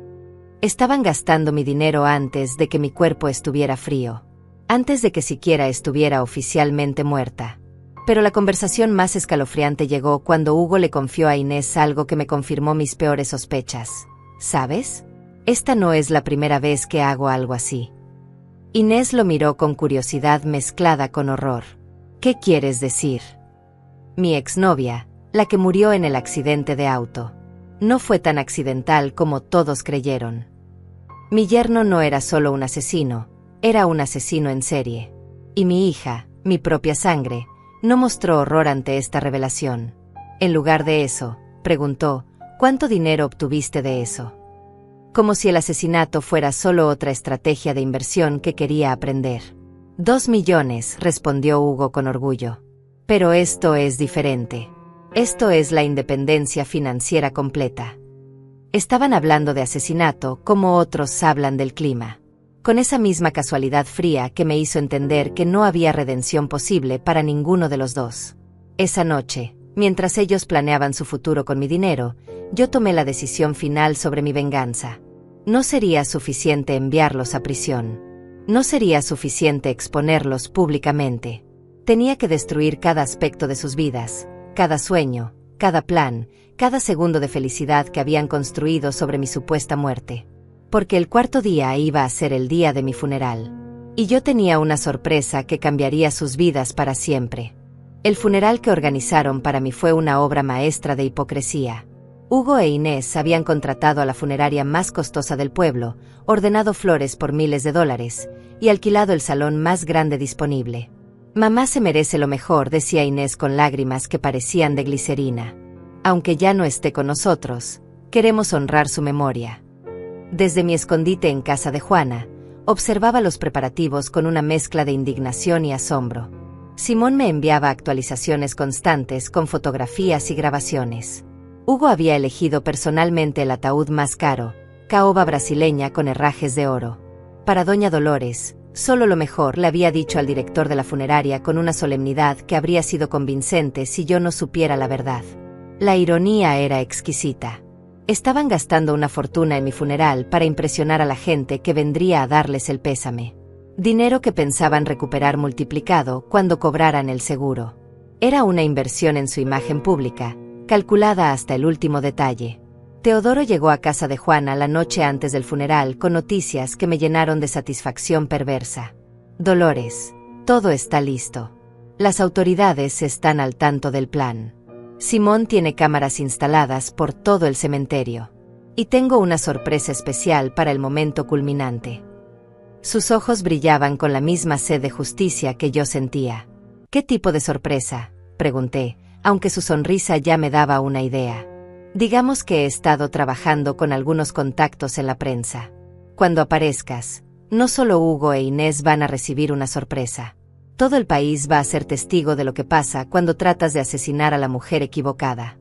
Estaban gastando mi dinero antes de que mi cuerpo estuviera frío. Antes de que siquiera estuviera oficialmente muerta. Pero la conversación más escalofriante llegó cuando Hugo le confió a Inés algo que me confirmó mis peores sospechas. ¿Sabes? Esta no es la primera vez que hago algo así. Inés lo miró con curiosidad mezclada con horror. ¿Qué quieres decir? Mi exnovia, la que murió en el accidente de auto. No fue tan accidental como todos creyeron. Mi yerno no era solo un asesino, era un asesino en serie. Y mi hija, mi propia sangre, no mostró horror ante esta revelación. En lugar de eso, preguntó, ¿cuánto dinero obtuviste de eso? Como si el asesinato fuera solo otra estrategia de inversión que quería aprender. 2 millones, respondió Hugo con orgullo. Pero esto es diferente. Esto es la independencia financiera completa. Estaban hablando de asesinato como otros hablan del clima. Con esa misma casualidad fría que me hizo entender que no había redención posible para ninguno de los dos. Esa noche, mientras ellos planeaban su futuro con mi dinero, yo tomé la decisión final sobre mi venganza. No sería suficiente enviarlos a prisión. No sería suficiente exponerlos públicamente. Tenía que destruir cada aspecto de sus vidas, cada sueño, cada plan, cada segundo de felicidad que habían construido sobre mi supuesta muerte. Porque el cuarto día iba a ser el día de mi funeral. Y yo tenía una sorpresa que cambiaría sus vidas para siempre. El funeral que organizaron para mí fue una obra maestra de hipocresía. Hugo e Inés habían contratado a la funeraria más costosa del pueblo, ordenado flores por miles de dólares, y alquilado el salón más grande disponible. Mamá se merece lo mejor, decía Inés con lágrimas que parecían de glicerina. Aunque ya no esté con nosotros, queremos honrar su memoria. Desde mi escondite en casa de Juana, observaba los preparativos con una mezcla de indignación y asombro. Simón me enviaba actualizaciones constantes con fotografías y grabaciones. Hugo había elegido personalmente el ataúd más caro, caoba brasileña con herrajes de oro. Para Doña Dolores, solo lo mejor, le había dicho al director de la funeraria con una solemnidad que habría sido convincente si yo no supiera la verdad. La ironía era exquisita. Estaban gastando una fortuna en mi funeral para impresionar a la gente que vendría a darles el pésame. Dinero que pensaban recuperar multiplicado cuando cobraran el seguro. Era una inversión en su imagen pública, calculada hasta el último detalle. Teodoro llegó a casa de Juana la noche antes del funeral con noticias que me llenaron de satisfacción perversa. Dolores, todo está listo. Las autoridades están al tanto del plan. Simón tiene cámaras instaladas por todo el cementerio. Y tengo una sorpresa especial para el momento culminante. Sus ojos brillaban con la misma sed de justicia que yo sentía. ¿Qué tipo de sorpresa?, pregunté, aunque su sonrisa ya me daba una idea. Digamos que he estado trabajando con algunos contactos en la prensa. Cuando aparezcas, no solo Hugo e Inés van a recibir una sorpresa. Todo el país va a ser testigo de lo que pasa cuando tratas de asesinar a la mujer equivocada.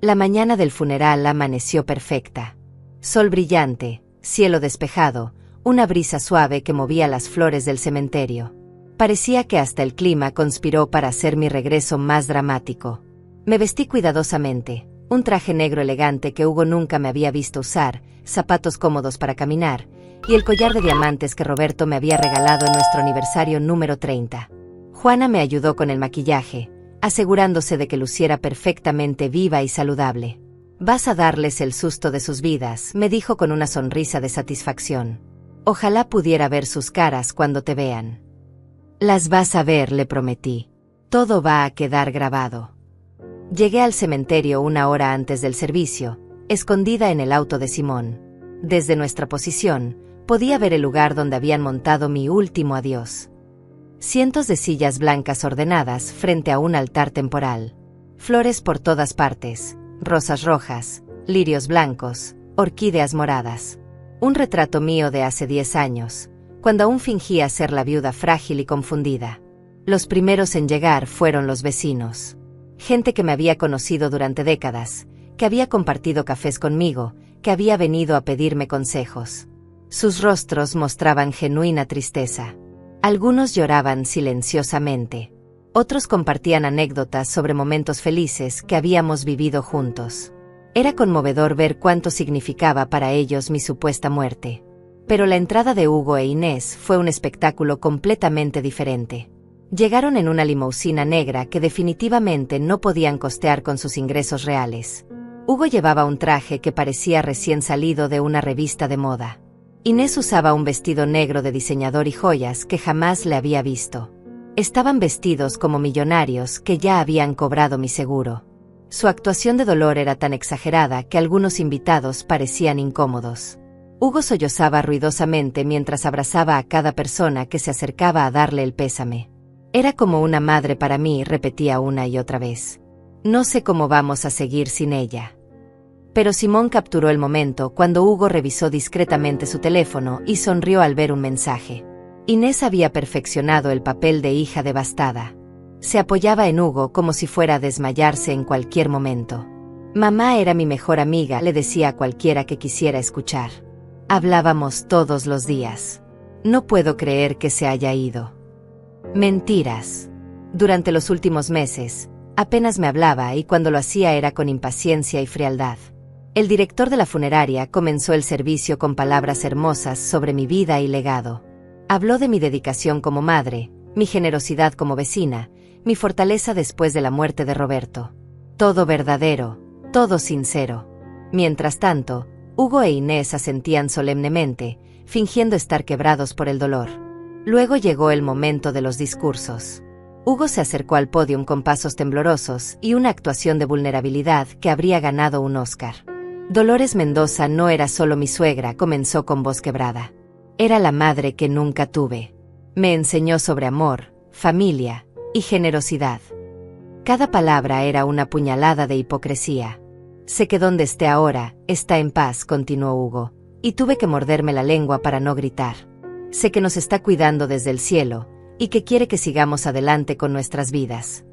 La mañana del funeral amaneció perfecta. Sol brillante, cielo despejado, una brisa suave que movía las flores del cementerio. Parecía que hasta el clima conspiró para hacer mi regreso más dramático. Me vestí cuidadosamente, un traje negro elegante que Hugo nunca me había visto usar, zapatos cómodos para caminar, y el collar de diamantes que Roberto me había regalado en nuestro aniversario número 30. Juana me ayudó con el maquillaje, asegurándose de que luciera perfectamente viva y saludable. «Vas a darles el susto de sus vidas», me dijo con una sonrisa de satisfacción. «Ojalá pudiera ver sus caras cuando te vean». «Las vas a ver», le prometí. «Todo va a quedar grabado». Llegué al cementerio una hora antes del servicio, escondida en el auto de Simón. Desde nuestra posición, podía ver el lugar donde habían montado mi último adiós. Cientos de sillas blancas ordenadas frente a un altar temporal. Flores por todas partes, rosas rojas, lirios blancos, orquídeas moradas. Un retrato mío de hace 10 años, cuando aún fingía ser la viuda frágil y confundida. Los primeros en llegar fueron los vecinos. Gente que me había conocido durante décadas, que había compartido cafés conmigo, que había venido a pedirme consejos. Sus rostros mostraban genuina tristeza. Algunos lloraban silenciosamente. Otros compartían anécdotas sobre momentos felices que habíamos vivido juntos. Era conmovedor ver cuánto significaba para ellos mi supuesta muerte. Pero la entrada de Hugo e Inés fue un espectáculo completamente diferente. Llegaron en una limusina negra que definitivamente no podían costear con sus ingresos reales. Hugo llevaba un traje que parecía recién salido de una revista de moda. Inés usaba un vestido negro de diseñador y joyas que jamás le había visto. Estaban vestidos como millonarios que ya habían cobrado mi seguro. Su actuación de dolor era tan exagerada que algunos invitados parecían incómodos. Hugo sollozaba ruidosamente mientras abrazaba a cada persona que se acercaba a darle el pésame. «Era como una madre para mí», repetía una y otra vez. «No sé cómo vamos a seguir sin ella». Pero Simón capturó el momento cuando Hugo revisó discretamente su teléfono y sonrió al ver un mensaje. Inés había perfeccionado el papel de hija devastada. Se apoyaba en Hugo como si fuera a desmayarse en cualquier momento. «Mamá era mi mejor amiga», le decía a cualquiera que quisiera escuchar. «Hablábamos todos los días. No puedo creer que se haya ido». Mentiras. Durante los últimos meses, apenas me hablaba y cuando lo hacía era con impaciencia y frialdad. El director de la funeraria comenzó el servicio con palabras hermosas sobre mi vida y legado. Habló de mi dedicación como madre, mi generosidad como vecina, mi fortaleza después de la muerte de Roberto. Todo verdadero, todo sincero. Mientras tanto, Hugo e Inés asentían solemnemente, fingiendo estar quebrados por el dolor. Luego llegó el momento de los discursos. Hugo se acercó al pódium con pasos temblorosos y una actuación de vulnerabilidad que habría ganado un Oscar. Dolores Mendoza no era solo mi suegra, comenzó con voz quebrada. Era la madre que nunca tuve. Me enseñó sobre amor, familia y generosidad. Cada palabra era una puñalada de hipocresía. Sé que donde esté ahora, está en paz, continuó Hugo, y tuve que morderme la lengua para no gritar. Sé que nos está cuidando desde el cielo, y que quiere que sigamos adelante con nuestras vidas.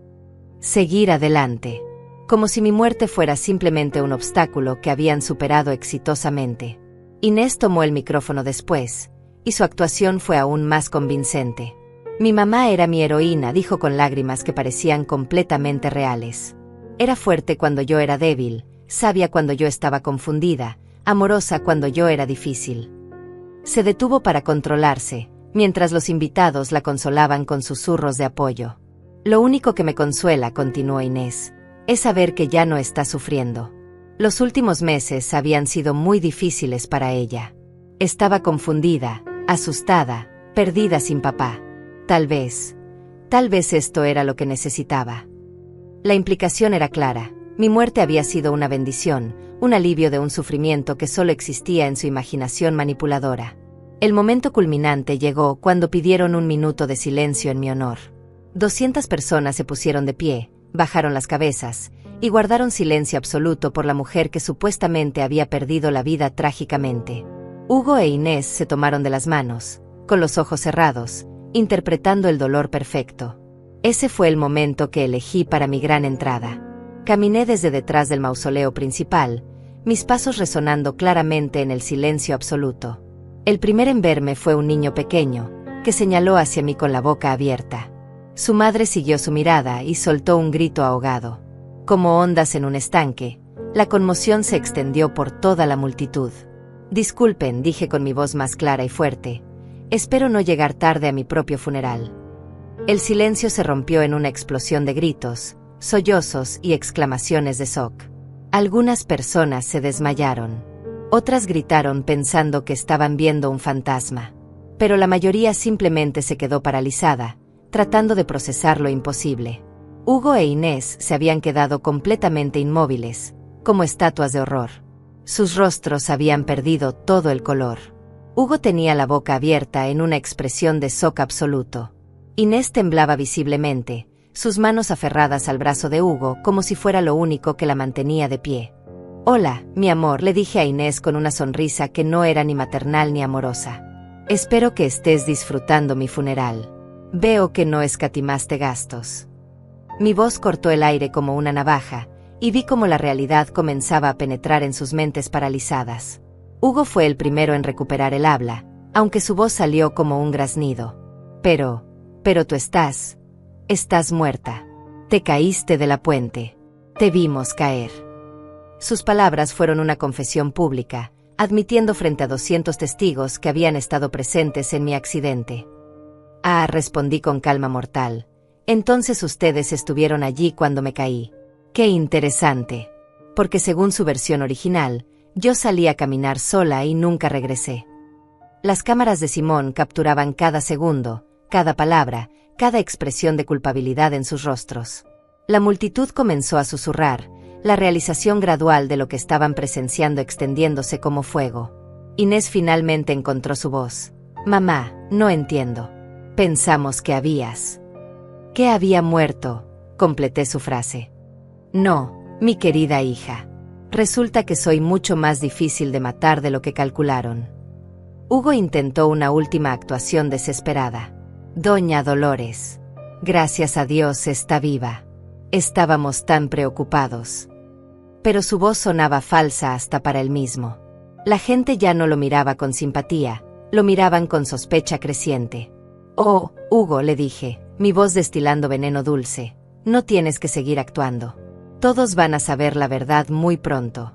Seguir adelante. Como si mi muerte fuera simplemente un obstáculo que habían superado exitosamente. Inés tomó el micrófono después, y su actuación fue aún más convincente. Mi mamá era mi heroína, dijo con lágrimas que parecían completamente reales. Era fuerte cuando yo era débil, sabia cuando yo estaba confundida, amorosa cuando yo era difícil. Se detuvo para controlarse, mientras los invitados la consolaban con susurros de apoyo. Lo único que me consuela, continuó Inés, es saber que ya no está sufriendo. Los últimos meses habían sido muy difíciles para ella. Estaba confundida, asustada, perdida sin papá. Tal vez esto era lo que necesitaba. La implicación era clara. Mi muerte había sido una bendición, un alivio de un sufrimiento que solo existía en su imaginación manipuladora. El momento culminante llegó cuando pidieron 1 minuto de silencio en mi honor. 200 personas se pusieron de pie, bajaron las cabezas, y guardaron silencio absoluto por la mujer que supuestamente había perdido la vida trágicamente. Hugo e Inés se tomaron de las manos, con los ojos cerrados, interpretando el dolor perfecto. Ese fue el momento que elegí para mi gran entrada. Caminé desde detrás del mausoleo principal, mis pasos resonando claramente en el silencio absoluto. El primero en verme fue un niño pequeño, que señaló hacia mí con la boca abierta. Su madre siguió su mirada y soltó un grito ahogado. Como ondas en un estanque, la conmoción se extendió por toda la multitud. «Disculpen», dije con mi voz más clara y fuerte. «Espero no llegar tarde a mi propio funeral». El silencio se rompió en una explosión de gritos, sollozos y exclamaciones de shock. Algunas personas se desmayaron. Otras gritaron pensando que estaban viendo un fantasma. Pero la mayoría simplemente se quedó paralizada, tratando de procesar lo imposible. Hugo e Inés se habían quedado completamente inmóviles, como estatuas de horror. Sus rostros habían perdido todo el color. Hugo tenía la boca abierta en una expresión de shock absoluto. Inés temblaba visiblemente, sus manos aferradas al brazo de Hugo como si fuera lo único que la mantenía de pie. «Hola, mi amor», le dije a Inés con una sonrisa que no era ni maternal ni amorosa. «Espero que estés disfrutando mi funeral. Veo que no escatimaste gastos». Mi voz cortó el aire como una navaja, y vi cómo la realidad comenzaba a penetrar en sus mentes paralizadas. Hugo fue el primero en recuperar el habla, aunque su voz salió como un graznido. Pero tú estás muerta. Te caíste de la puente. Te vimos caer». Sus palabras fueron una confesión pública, admitiendo frente a 200 testigos que habían estado presentes en mi accidente. «Ah», respondí con calma mortal. «Entonces ustedes estuvieron allí cuando me caí. Qué interesante. Porque según su versión original, yo salí a caminar sola y nunca regresé». Las cámaras de Simón capturaban cada segundo, cada palabra, cada expresión de culpabilidad en sus rostros. La multitud comenzó a susurrar, la realización gradual de lo que estaban presenciando extendiéndose como fuego. Inés finalmente encontró su voz. «Mamá, no entiendo. Pensamos que habías». «Que había muerto», completé su frase. «No, mi querida hija. Resulta que soy mucho más difícil de matar de lo que calcularon». Hugo intentó una última actuación desesperada. «Doña Dolores. Gracias a Dios está viva. Estábamos tan preocupados». Pero su voz sonaba falsa hasta para él mismo. La gente ya no lo miraba con simpatía, lo miraban con sospecha creciente. «Oh, Hugo», le dije, mi voz destilando veneno dulce, «no tienes que seguir actuando. Todos van a saber la verdad muy pronto».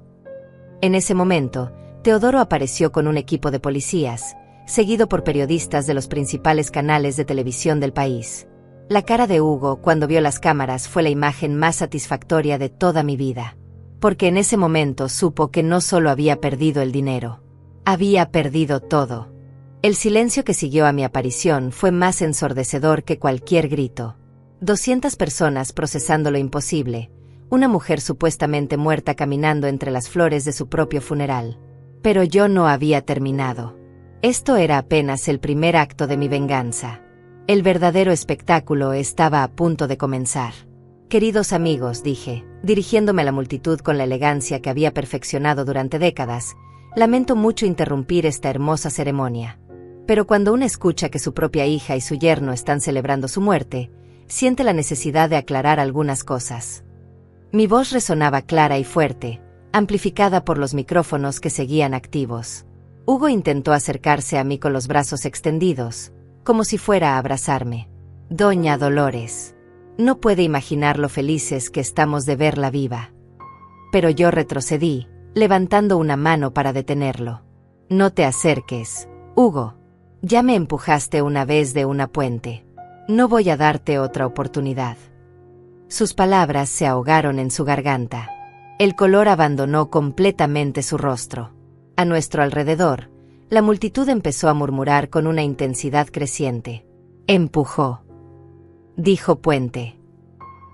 En ese momento, Teodoro apareció con un equipo de policías, seguido por periodistas de los principales canales de televisión del país. La cara de Hugo cuando vio las cámaras fue la imagen más satisfactoria de toda mi vida. Porque en ese momento supo que no solo había perdido el dinero, había perdido todo. El silencio que siguió a mi aparición fue más ensordecedor que cualquier grito. 200 personas procesando lo imposible, una mujer supuestamente muerta caminando entre las flores de su propio funeral. Pero yo no había terminado. Esto era apenas el primer acto de mi venganza. El verdadero espectáculo estaba a punto de comenzar. «Queridos amigos», dije, dirigiéndome a la multitud con la elegancia que había perfeccionado durante décadas, «lamento mucho interrumpir esta hermosa ceremonia. Pero cuando uno escucha que su propia hija y su yerno están celebrando su muerte, siente la necesidad de aclarar algunas cosas». Mi voz resonaba clara y fuerte, amplificada por los micrófonos que seguían activos. Hugo intentó acercarse a mí con los brazos extendidos, como si fuera a abrazarme. «Doña Dolores. No puede imaginar lo felices que estamos de verla viva». Pero yo retrocedí, levantando una mano para detenerlo. «No te acerques, Hugo. Ya me empujaste una vez de una puente. No voy a darte otra oportunidad». Sus palabras se ahogaron en su garganta. El color abandonó completamente su rostro. A nuestro alrededor, la multitud empezó a murmurar con una intensidad creciente. «Empujó», dijo Puente.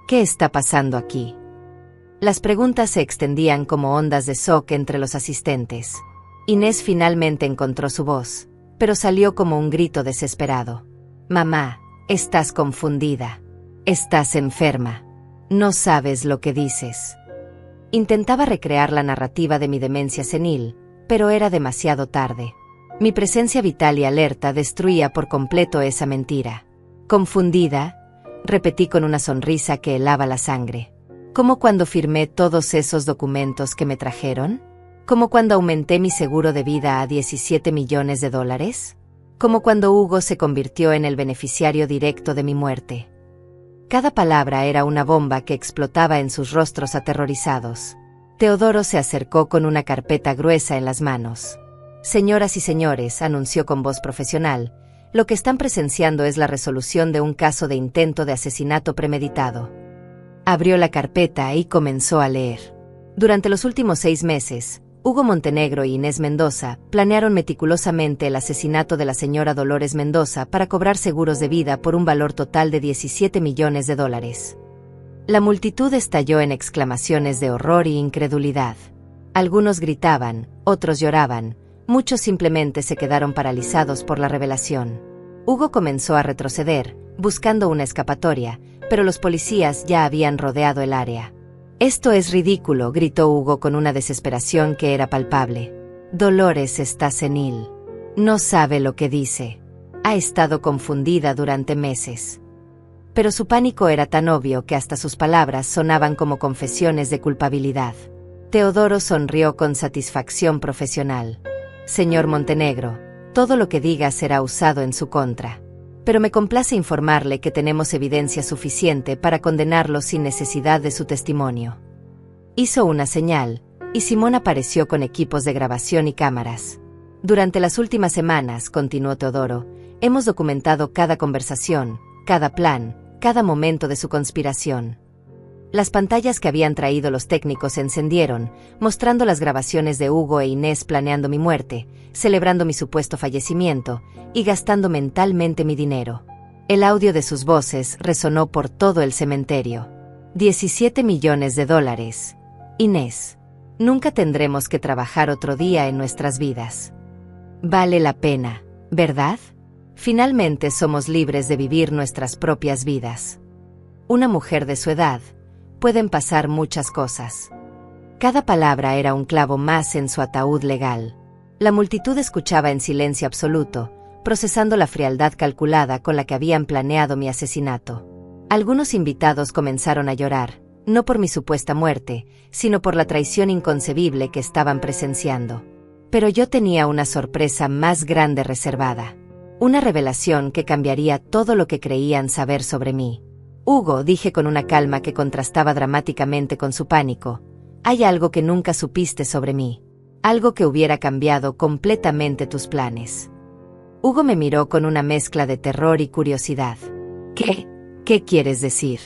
«¿Qué está pasando aquí?». Las preguntas se extendían como ondas de shock entre los asistentes. Inés finalmente encontró su voz, pero salió como un grito desesperado. Mamá, estás confundida. Estás enferma. No sabes lo que dices. Intentaba recrear la narrativa de mi demencia senil, pero era demasiado tarde. Mi presencia vital y alerta destruía por completo esa mentira. Confundida, repetí con una sonrisa que helaba la sangre. ¿Como cuando firmé todos esos documentos que me trajeron? ¿Como cuando aumenté mi seguro de vida a $17 millones? ¿Como cuando Hugo se convirtió en el beneficiario directo de mi muerte? Cada palabra era una bomba que explotaba en sus rostros aterrorizados. Teodoro se acercó con una carpeta gruesa en las manos. Señoras y señores, anunció con voz profesional, lo que están presenciando es la resolución de un caso de intento de asesinato premeditado. Abrió la carpeta y comenzó a leer. Durante los últimos 6 meses, Hugo Montenegro y Inés Mendoza planearon meticulosamente el asesinato de la señora Dolores Mendoza para cobrar seguros de vida por un valor total de $17 millones. La multitud estalló en exclamaciones de horror y incredulidad. Algunos gritaban, otros lloraban, muchos simplemente se quedaron paralizados por la revelación. Hugo comenzó a retroceder, buscando una escapatoria, pero los policías ya habían rodeado el área. «Esto es ridículo», gritó Hugo con una desesperación que era palpable. «Dolores está senil. No sabe lo que dice. Ha estado confundida durante meses». Pero su pánico era tan obvio que hasta sus palabras sonaban como confesiones de culpabilidad. Teodoro sonrió con satisfacción profesional. «Señor Montenegro, todo lo que diga será usado en su contra. Pero me complace informarle que tenemos evidencia suficiente para condenarlo sin necesidad de su testimonio». Hizo una señal, y Simón apareció con equipos de grabación y cámaras. «Durante las últimas semanas», continuó Teodoro, «hemos documentado cada conversación, cada plan, cada momento de su conspiración». Las pantallas que habían traído los técnicos se encendieron, mostrando las grabaciones de Hugo e Inés planeando mi muerte, celebrando mi supuesto fallecimiento y gastando mentalmente mi dinero. El audio de sus voces resonó por todo el cementerio. $17 millones. Inés, nunca tendremos que trabajar otro día en nuestras vidas. Vale la pena, ¿verdad? Finalmente somos libres de vivir nuestras propias vidas. Una mujer de su edad, pueden pasar muchas cosas. Cada palabra era un clavo más en su ataúd legal. La multitud escuchaba en silencio absoluto, procesando la frialdad calculada con la que habían planeado mi asesinato. Algunos invitados comenzaron a llorar, no por mi supuesta muerte, sino por la traición inconcebible que estaban presenciando. Pero yo tenía una sorpresa más grande reservada. Una revelación que cambiaría todo lo que creían saber sobre mí. «Hugo», dije con una calma que contrastaba dramáticamente con su pánico, «hay algo que nunca supiste sobre mí. Algo que hubiera cambiado completamente tus planes». Hugo me miró con una mezcla de terror y curiosidad. ¿Qué quieres decir?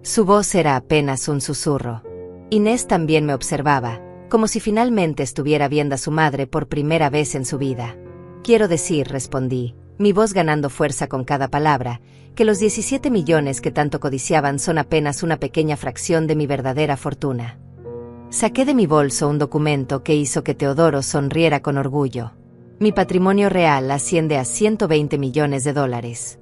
Su voz era apenas un susurro. Inés también me observaba, como si finalmente estuviera viendo a su madre por primera vez en su vida. «Quiero decir», respondí, mi voz ganando fuerza con cada palabra, «que los 17 millones que tanto codiciaban son apenas una pequeña fracción de mi verdadera fortuna». Saqué de mi bolso un documento que hizo que Teodoro sonriera con orgullo. Mi patrimonio real asciende a $120 millones.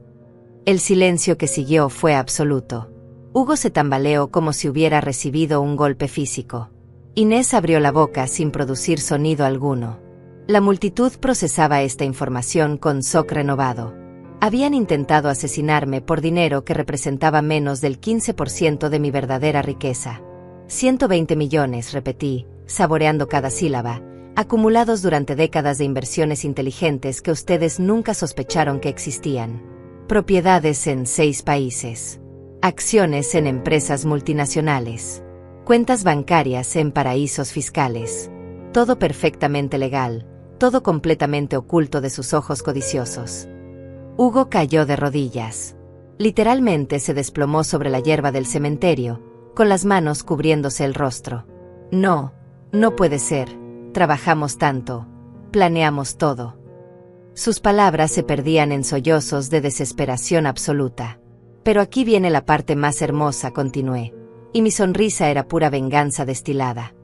El silencio que siguió fue absoluto. Hugo se tambaleó como si hubiera recibido un golpe físico. Inés abrió la boca sin producir sonido alguno. La multitud procesaba esta información con shock renovado. Habían intentado asesinarme por dinero que representaba menos del 15% de mi verdadera riqueza. 120 millones, repetí, saboreando cada sílaba, acumulados durante décadas de inversiones inteligentes que ustedes nunca sospecharon que existían. Propiedades en 6 países. Acciones en empresas multinacionales. Cuentas bancarias en paraísos fiscales. Todo perfectamente legal, todo completamente oculto de sus ojos codiciosos. Hugo cayó de rodillas. Literalmente se desplomó sobre la hierba del cementerio, con las manos cubriéndose el rostro. «No, no puede ser. Trabajamos tanto. Planeamos todo». Sus palabras se perdían en sollozos de desesperación absoluta. «Pero aquí viene la parte más hermosa», continué. y mi sonrisa era pura venganza destilada.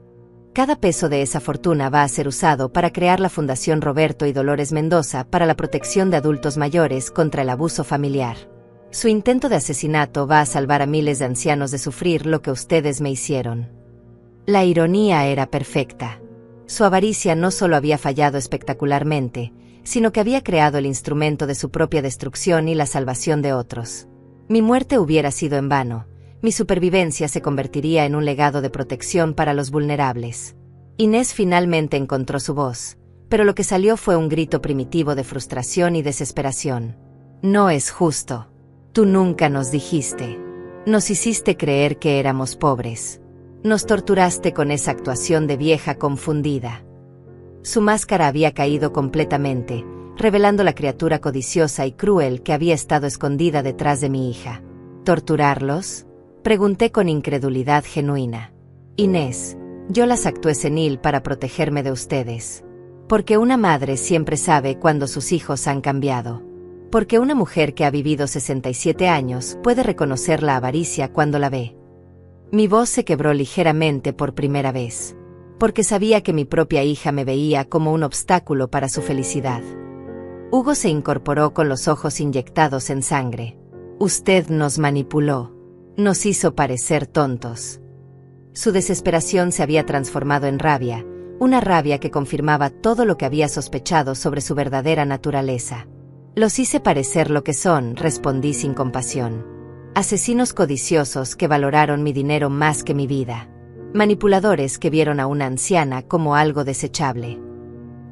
Cada peso de esa fortuna va a ser usado para crear la Fundación Roberto y Dolores Mendoza para la protección de adultos mayores contra el abuso familiar. Su intento de asesinato va a salvar a miles de ancianos de sufrir lo que ustedes me hicieron. La ironía era perfecta. Su avaricia no solo había fallado espectacularmente, sino que había creado el instrumento de su propia destrucción y la salvación de otros. Mi muerte hubiera sido en vano. Mi supervivencia se convertiría en un legado de protección para los vulnerables. Inés finalmente encontró su voz, pero lo que salió fue un grito primitivo de frustración y desesperación. No es justo. Tú nunca nos dijiste. Nos hiciste creer que éramos pobres. Nos torturaste con esa actuación de vieja confundida. Su máscara había caído completamente, revelando la criatura codiciosa y cruel que había estado escondida detrás de mi hija. ¿Torturarlos?, pregunté con incredulidad genuina. Inés, yo las actué senil para protegerme de ustedes. Porque una madre siempre sabe cuando sus hijos han cambiado. Porque una mujer que ha vivido 67 años puede reconocer la avaricia cuando la ve. Mi voz se quebró ligeramente por primera vez. Porque sabía que mi propia hija me veía como un obstáculo para su felicidad. Hugo se incorporó con los ojos inyectados en sangre. Usted nos manipuló. Nos hizo parecer tontos. Su desesperación se había transformado en rabia, una rabia que confirmaba todo lo que había sospechado sobre su verdadera naturaleza. Los hice parecer lo que son, respondí sin compasión. Asesinos codiciosos que valoraron mi dinero más que mi vida. Manipuladores que vieron a una anciana como algo desechable.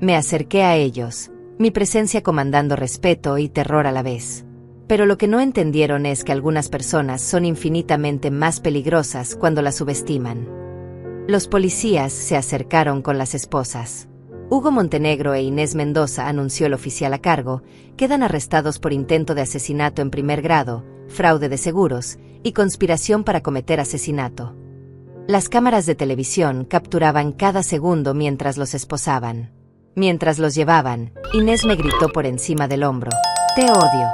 Me acerqué a ellos, mi presencia comandando respeto y terror a la vez. Pero lo que no entendieron es que algunas personas son infinitamente más peligrosas cuando las subestiman. Los policías se acercaron con las esposas. Hugo Montenegro e Inés Mendoza, anunció el oficial a cargo, quedan arrestados por intento de asesinato en primer grado, fraude de seguros y conspiración para cometer asesinato. Las cámaras de televisión capturaban cada segundo mientras los esposaban. Mientras los llevaban, Inés me gritó por encima del hombro: «Te odio.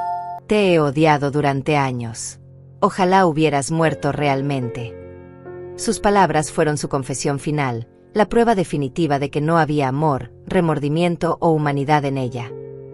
Te he odiado durante años. Ojalá hubieras muerto realmente». Sus palabras fueron su confesión final, la prueba definitiva de que no había amor, remordimiento o humanidad en ella.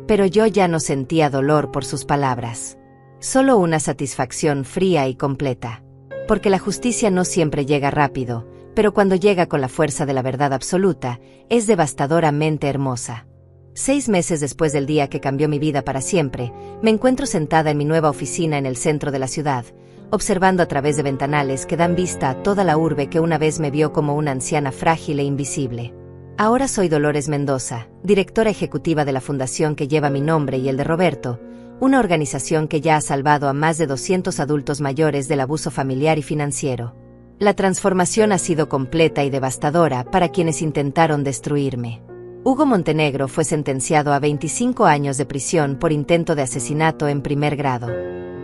Pero yo ya no sentía dolor por sus palabras. Solo una satisfacción fría y completa. Porque la justicia no siempre llega rápido, pero cuando llega con la fuerza de la verdad absoluta, es devastadoramente hermosa. 6 meses después del día que cambió mi vida para siempre, me encuentro sentada en mi nueva oficina en el centro de la ciudad, observando a través de ventanales que dan vista a toda la urbe que una vez me vio como una anciana frágil e invisible. Ahora soy Dolores Mendoza, directora ejecutiva de la fundación que lleva mi nombre y el de Roberto, una organización que ya ha salvado a más de 200 adultos mayores del abuso familiar y financiero. La transformación ha sido completa y devastadora para quienes intentaron destruirme. Hugo Montenegro fue sentenciado a 25 años de prisión por intento de asesinato en primer grado.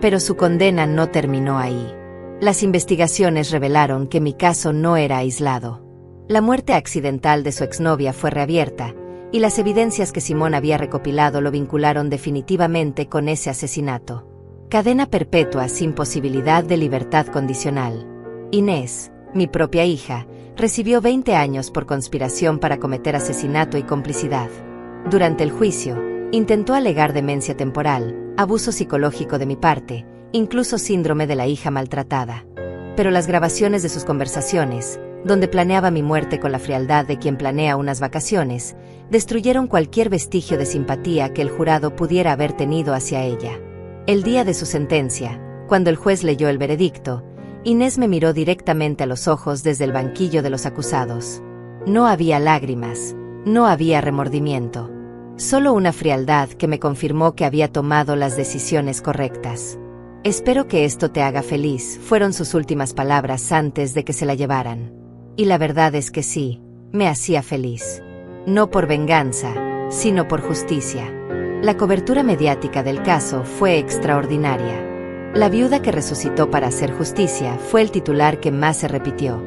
Pero su condena no terminó ahí. Las investigaciones revelaron que mi caso no era aislado. La muerte accidental de su exnovia fue reabierta, y las evidencias que Simón había recopilado lo vincularon definitivamente con ese asesinato. Cadena perpetua sin posibilidad de libertad condicional. Inés, mi propia hija, recibió 20 años por conspiración para cometer asesinato y complicidad. Durante el juicio, intentó alegar demencia temporal, abuso psicológico de mi parte, incluso síndrome de la hija maltratada. Pero las grabaciones de sus conversaciones, donde planeaba mi muerte con la frialdad de quien planea unas vacaciones, destruyeron cualquier vestigio de simpatía que el jurado pudiera haber tenido hacia ella. El día de su sentencia, cuando el juez leyó el veredicto, Inés me miró directamente a los ojos desde el banquillo de los acusados. No había lágrimas, no había remordimiento. Solo una frialdad que me confirmó que había tomado las decisiones correctas. «Espero que esto te haga feliz», fueron sus últimas palabras antes de que se la llevaran. Y la verdad es que sí, me hacía feliz. No por venganza, sino por justicia. La cobertura mediática del caso fue extraordinaria. La viuda que resucitó para hacer justicia fue el titular que más se repitió.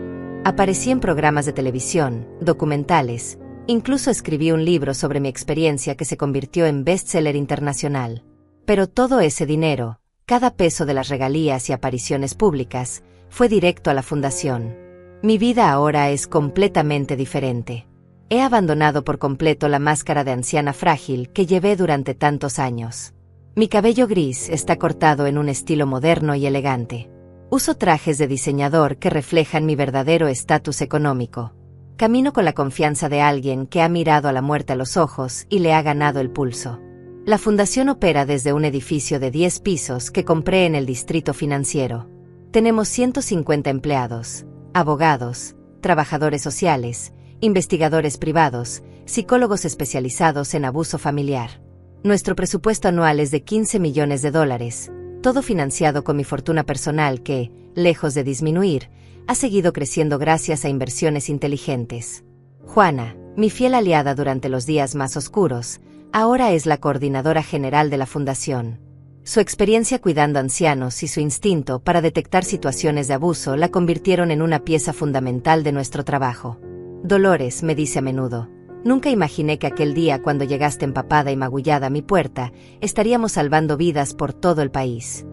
Aparecí en programas de televisión, documentales, incluso escribí un libro sobre mi experiencia que se convirtió en bestseller internacional. Pero todo ese dinero, cada peso de las regalías y apariciones públicas, Fue directo a la fundación. Mi vida ahora es completamente diferente. He abandonado por completo la máscara de anciana frágil que llevé durante tantos años. Mi cabello gris está cortado en un estilo moderno y elegante. Uso trajes de diseñador que reflejan mi verdadero estatus económico. Camino con la confianza de alguien que ha mirado a la muerte a los ojos y le ha ganado el pulso. La fundación opera desde un edificio de 10 pisos que compré en el distrito financiero. Tenemos 150 empleados, abogados, trabajadores sociales, investigadores privados, psicólogos especializados en abuso familiar. Nuestro presupuesto anual es de $15 millones, todo financiado con mi fortuna personal que, lejos de disminuir, ha seguido creciendo gracias a inversiones inteligentes. Juana, mi fiel aliada durante los días más oscuros, ahora es la coordinadora general de la fundación. Su experiencia cuidando ancianos y su instinto para detectar situaciones de abuso la convirtieron en una pieza fundamental de nuestro trabajo. Dolores me dice a menudo: nunca imaginé que aquel día cuando llegaste empapada y magullada a mi puerta, estaríamos salvando vidas por todo el país.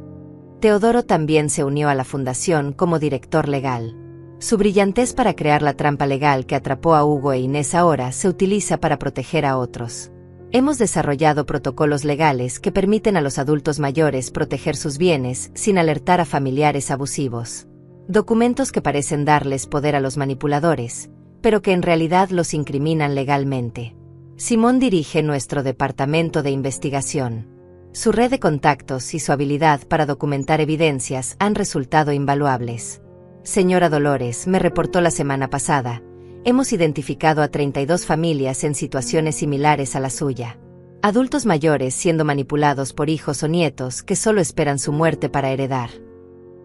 Teodoro también se unió a la fundación como director legal. Su brillantez para crear la trampa legal que atrapó a Hugo e Inés ahora se utiliza para proteger a otros. Hemos desarrollado protocolos legales que permiten a los adultos mayores proteger sus bienes sin alertar a familiares abusivos. Documentos que parecen darles poder a los manipuladores, pero que en realidad los incriminan legalmente. Simón dirige nuestro departamento de investigación. Su red de contactos y su habilidad para documentar evidencias han resultado invaluables. Señora Dolores me reportó la semana pasada: hemos identificado a 32 familias en situaciones similares a la suya. Adultos mayores siendo manipulados por hijos o nietos que solo esperan su muerte para heredar.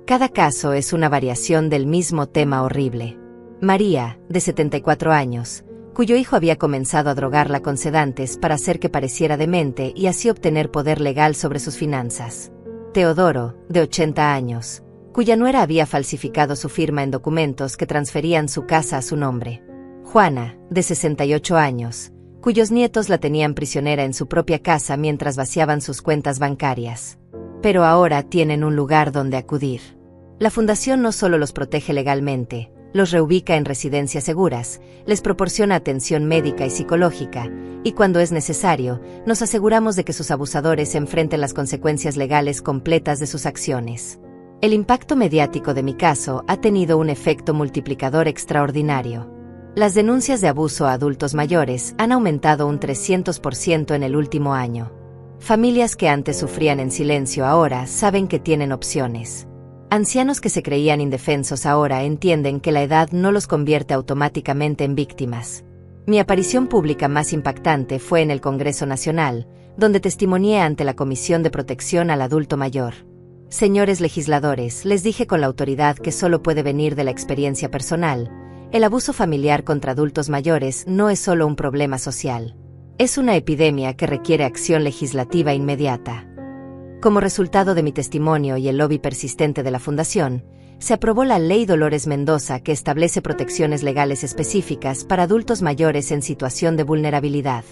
Cada caso es una variación del mismo tema horrible. María, de 74 años, cuyo hijo había comenzado a drogarla con sedantes para hacer que pareciera demente y así obtener poder legal sobre sus finanzas. Teodoro, de 80 años, cuya nuera había falsificado su firma en documentos que transferían su casa a su nombre. Juana, de 68 años, cuyos nietos la tenían prisionera en su propia casa mientras vaciaban sus cuentas bancarias. Pero ahora tienen un lugar donde acudir. La fundación no solo los protege legalmente, los reubica en residencias seguras, les proporciona atención médica y psicológica, y cuando es necesario, nos aseguramos de que sus abusadores enfrenten las consecuencias legales completas de sus acciones. El impacto mediático de mi caso ha tenido un efecto multiplicador extraordinario. Las denuncias de abuso a adultos mayores han aumentado un 300% en el último año. Familias que antes sufrían en silencio ahora saben que tienen opciones. Ancianos que se creían indefensos ahora entienden que la edad no los convierte automáticamente en víctimas. Mi aparición pública más impactante fue en el Congreso Nacional, donde testimonié ante la Comisión de Protección al Adulto Mayor. Señores legisladores, les dije con la autoridad que solo puede venir de la experiencia personal: el abuso familiar contra adultos mayores no es solo un problema social. Es una epidemia que requiere acción legislativa inmediata. Como resultado de mi testimonio y el lobby persistente de la Fundación, se aprobó la Ley Dolores Mendoza que establece protecciones legales específicas para adultos mayores en situación de vulnerabilidad.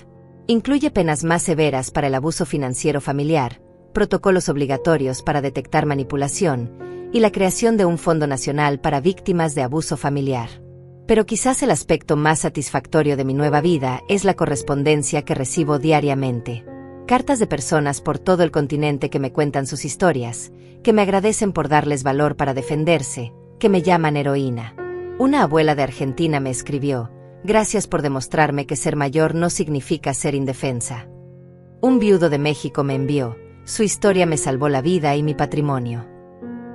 Incluye penas más severas para el abuso financiero familiar, protocolos obligatorios para detectar manipulación y la creación de un Fondo Nacional para Víctimas de Abuso Familiar. Pero quizás el aspecto más satisfactorio de mi nueva vida es la correspondencia que recibo diariamente. Cartas de personas por todo el continente que me cuentan sus historias, que me agradecen por darles valor para defenderse, que me llaman heroína. Una abuela de Argentina me escribió: gracias por demostrarme que ser mayor no significa ser indefensa. Un viudo de México me envió: su historia me salvó la vida y mi patrimonio.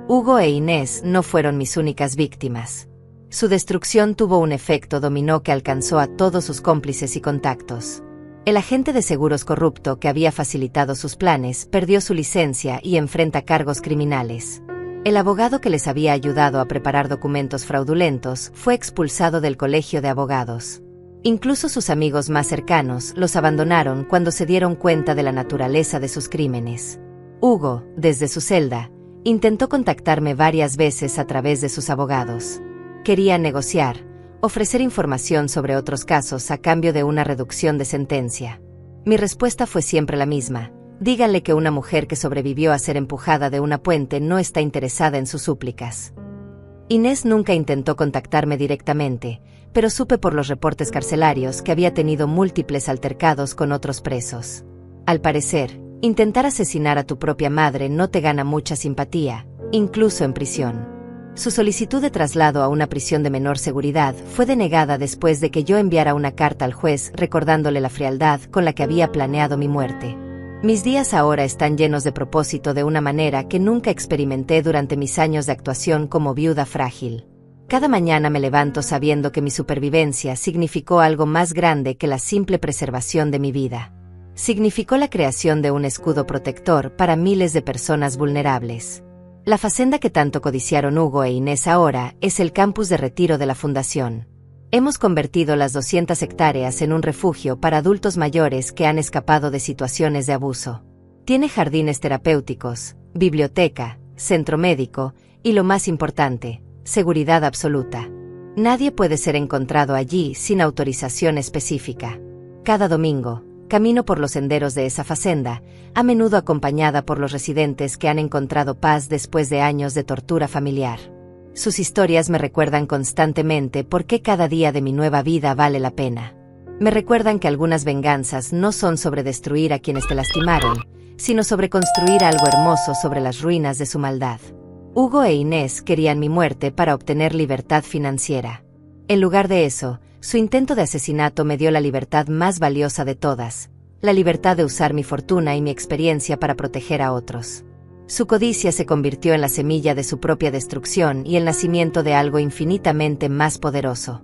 Hugo e Inés no fueron mis únicas víctimas. Su destrucción tuvo un efecto dominó que alcanzó a todos sus cómplices y contactos. El agente de seguros corrupto que había facilitado sus planes perdió su licencia y enfrenta cargos criminales. El abogado que les había ayudado a preparar documentos fraudulentos fue expulsado del colegio de abogados. Incluso sus amigos más cercanos los abandonaron cuando se dieron cuenta de la naturaleza de sus crímenes. Hugo, desde su celda, intentó contactarme varias veces a través de sus abogados. Quería negociar, ofrecer información sobre otros casos a cambio de una reducción de sentencia. Mi respuesta fue siempre la misma: díganle que una mujer que sobrevivió a ser empujada de una puente no está interesada en sus súplicas. Inés nunca intentó contactarme directamente, pero supe por los reportes carcelarios que había tenido múltiples altercados con otros presos. Al parecer, intentar asesinar a tu propia madre no te gana mucha simpatía, incluso en prisión. Su solicitud de traslado a una prisión de menor seguridad fue denegada después de que yo enviara una carta al juez recordándole la frialdad con la que había planeado mi muerte. Mis días ahora están llenos de propósito de una manera que nunca experimenté durante mis años de actuación como viuda frágil. Cada mañana me levanto sabiendo que mi supervivencia significó algo más grande que la simple preservación de mi vida. Significó la creación de un escudo protector para miles de personas vulnerables. La facenda que tanto codiciaron Hugo e Inés ahora es el campus de retiro de la Fundación. Hemos convertido las 200 hectáreas en un refugio para adultos mayores que han escapado de situaciones de abuso. Tiene jardines terapéuticos, biblioteca, centro médico y, lo más importante, seguridad absoluta. Nadie puede ser encontrado allí sin autorización específica. Cada domingo, camino por los senderos de esa facenda, a menudo acompañada por los residentes que han encontrado paz después de años de tortura familiar. Sus historias me recuerdan constantemente por qué cada día de mi nueva vida vale la pena. Me recuerdan que algunas venganzas no son sobre destruir a quienes te lastimaron, sino sobre construir algo hermoso sobre las ruinas de su maldad. Hugo e Inés querían mi muerte para obtener libertad financiera. En lugar de eso, su intento de asesinato me dio la libertad más valiosa de todas, la libertad de usar mi fortuna y mi experiencia para proteger a otros. Su codicia se convirtió en la semilla de su propia destrucción y el nacimiento de algo infinitamente más poderoso.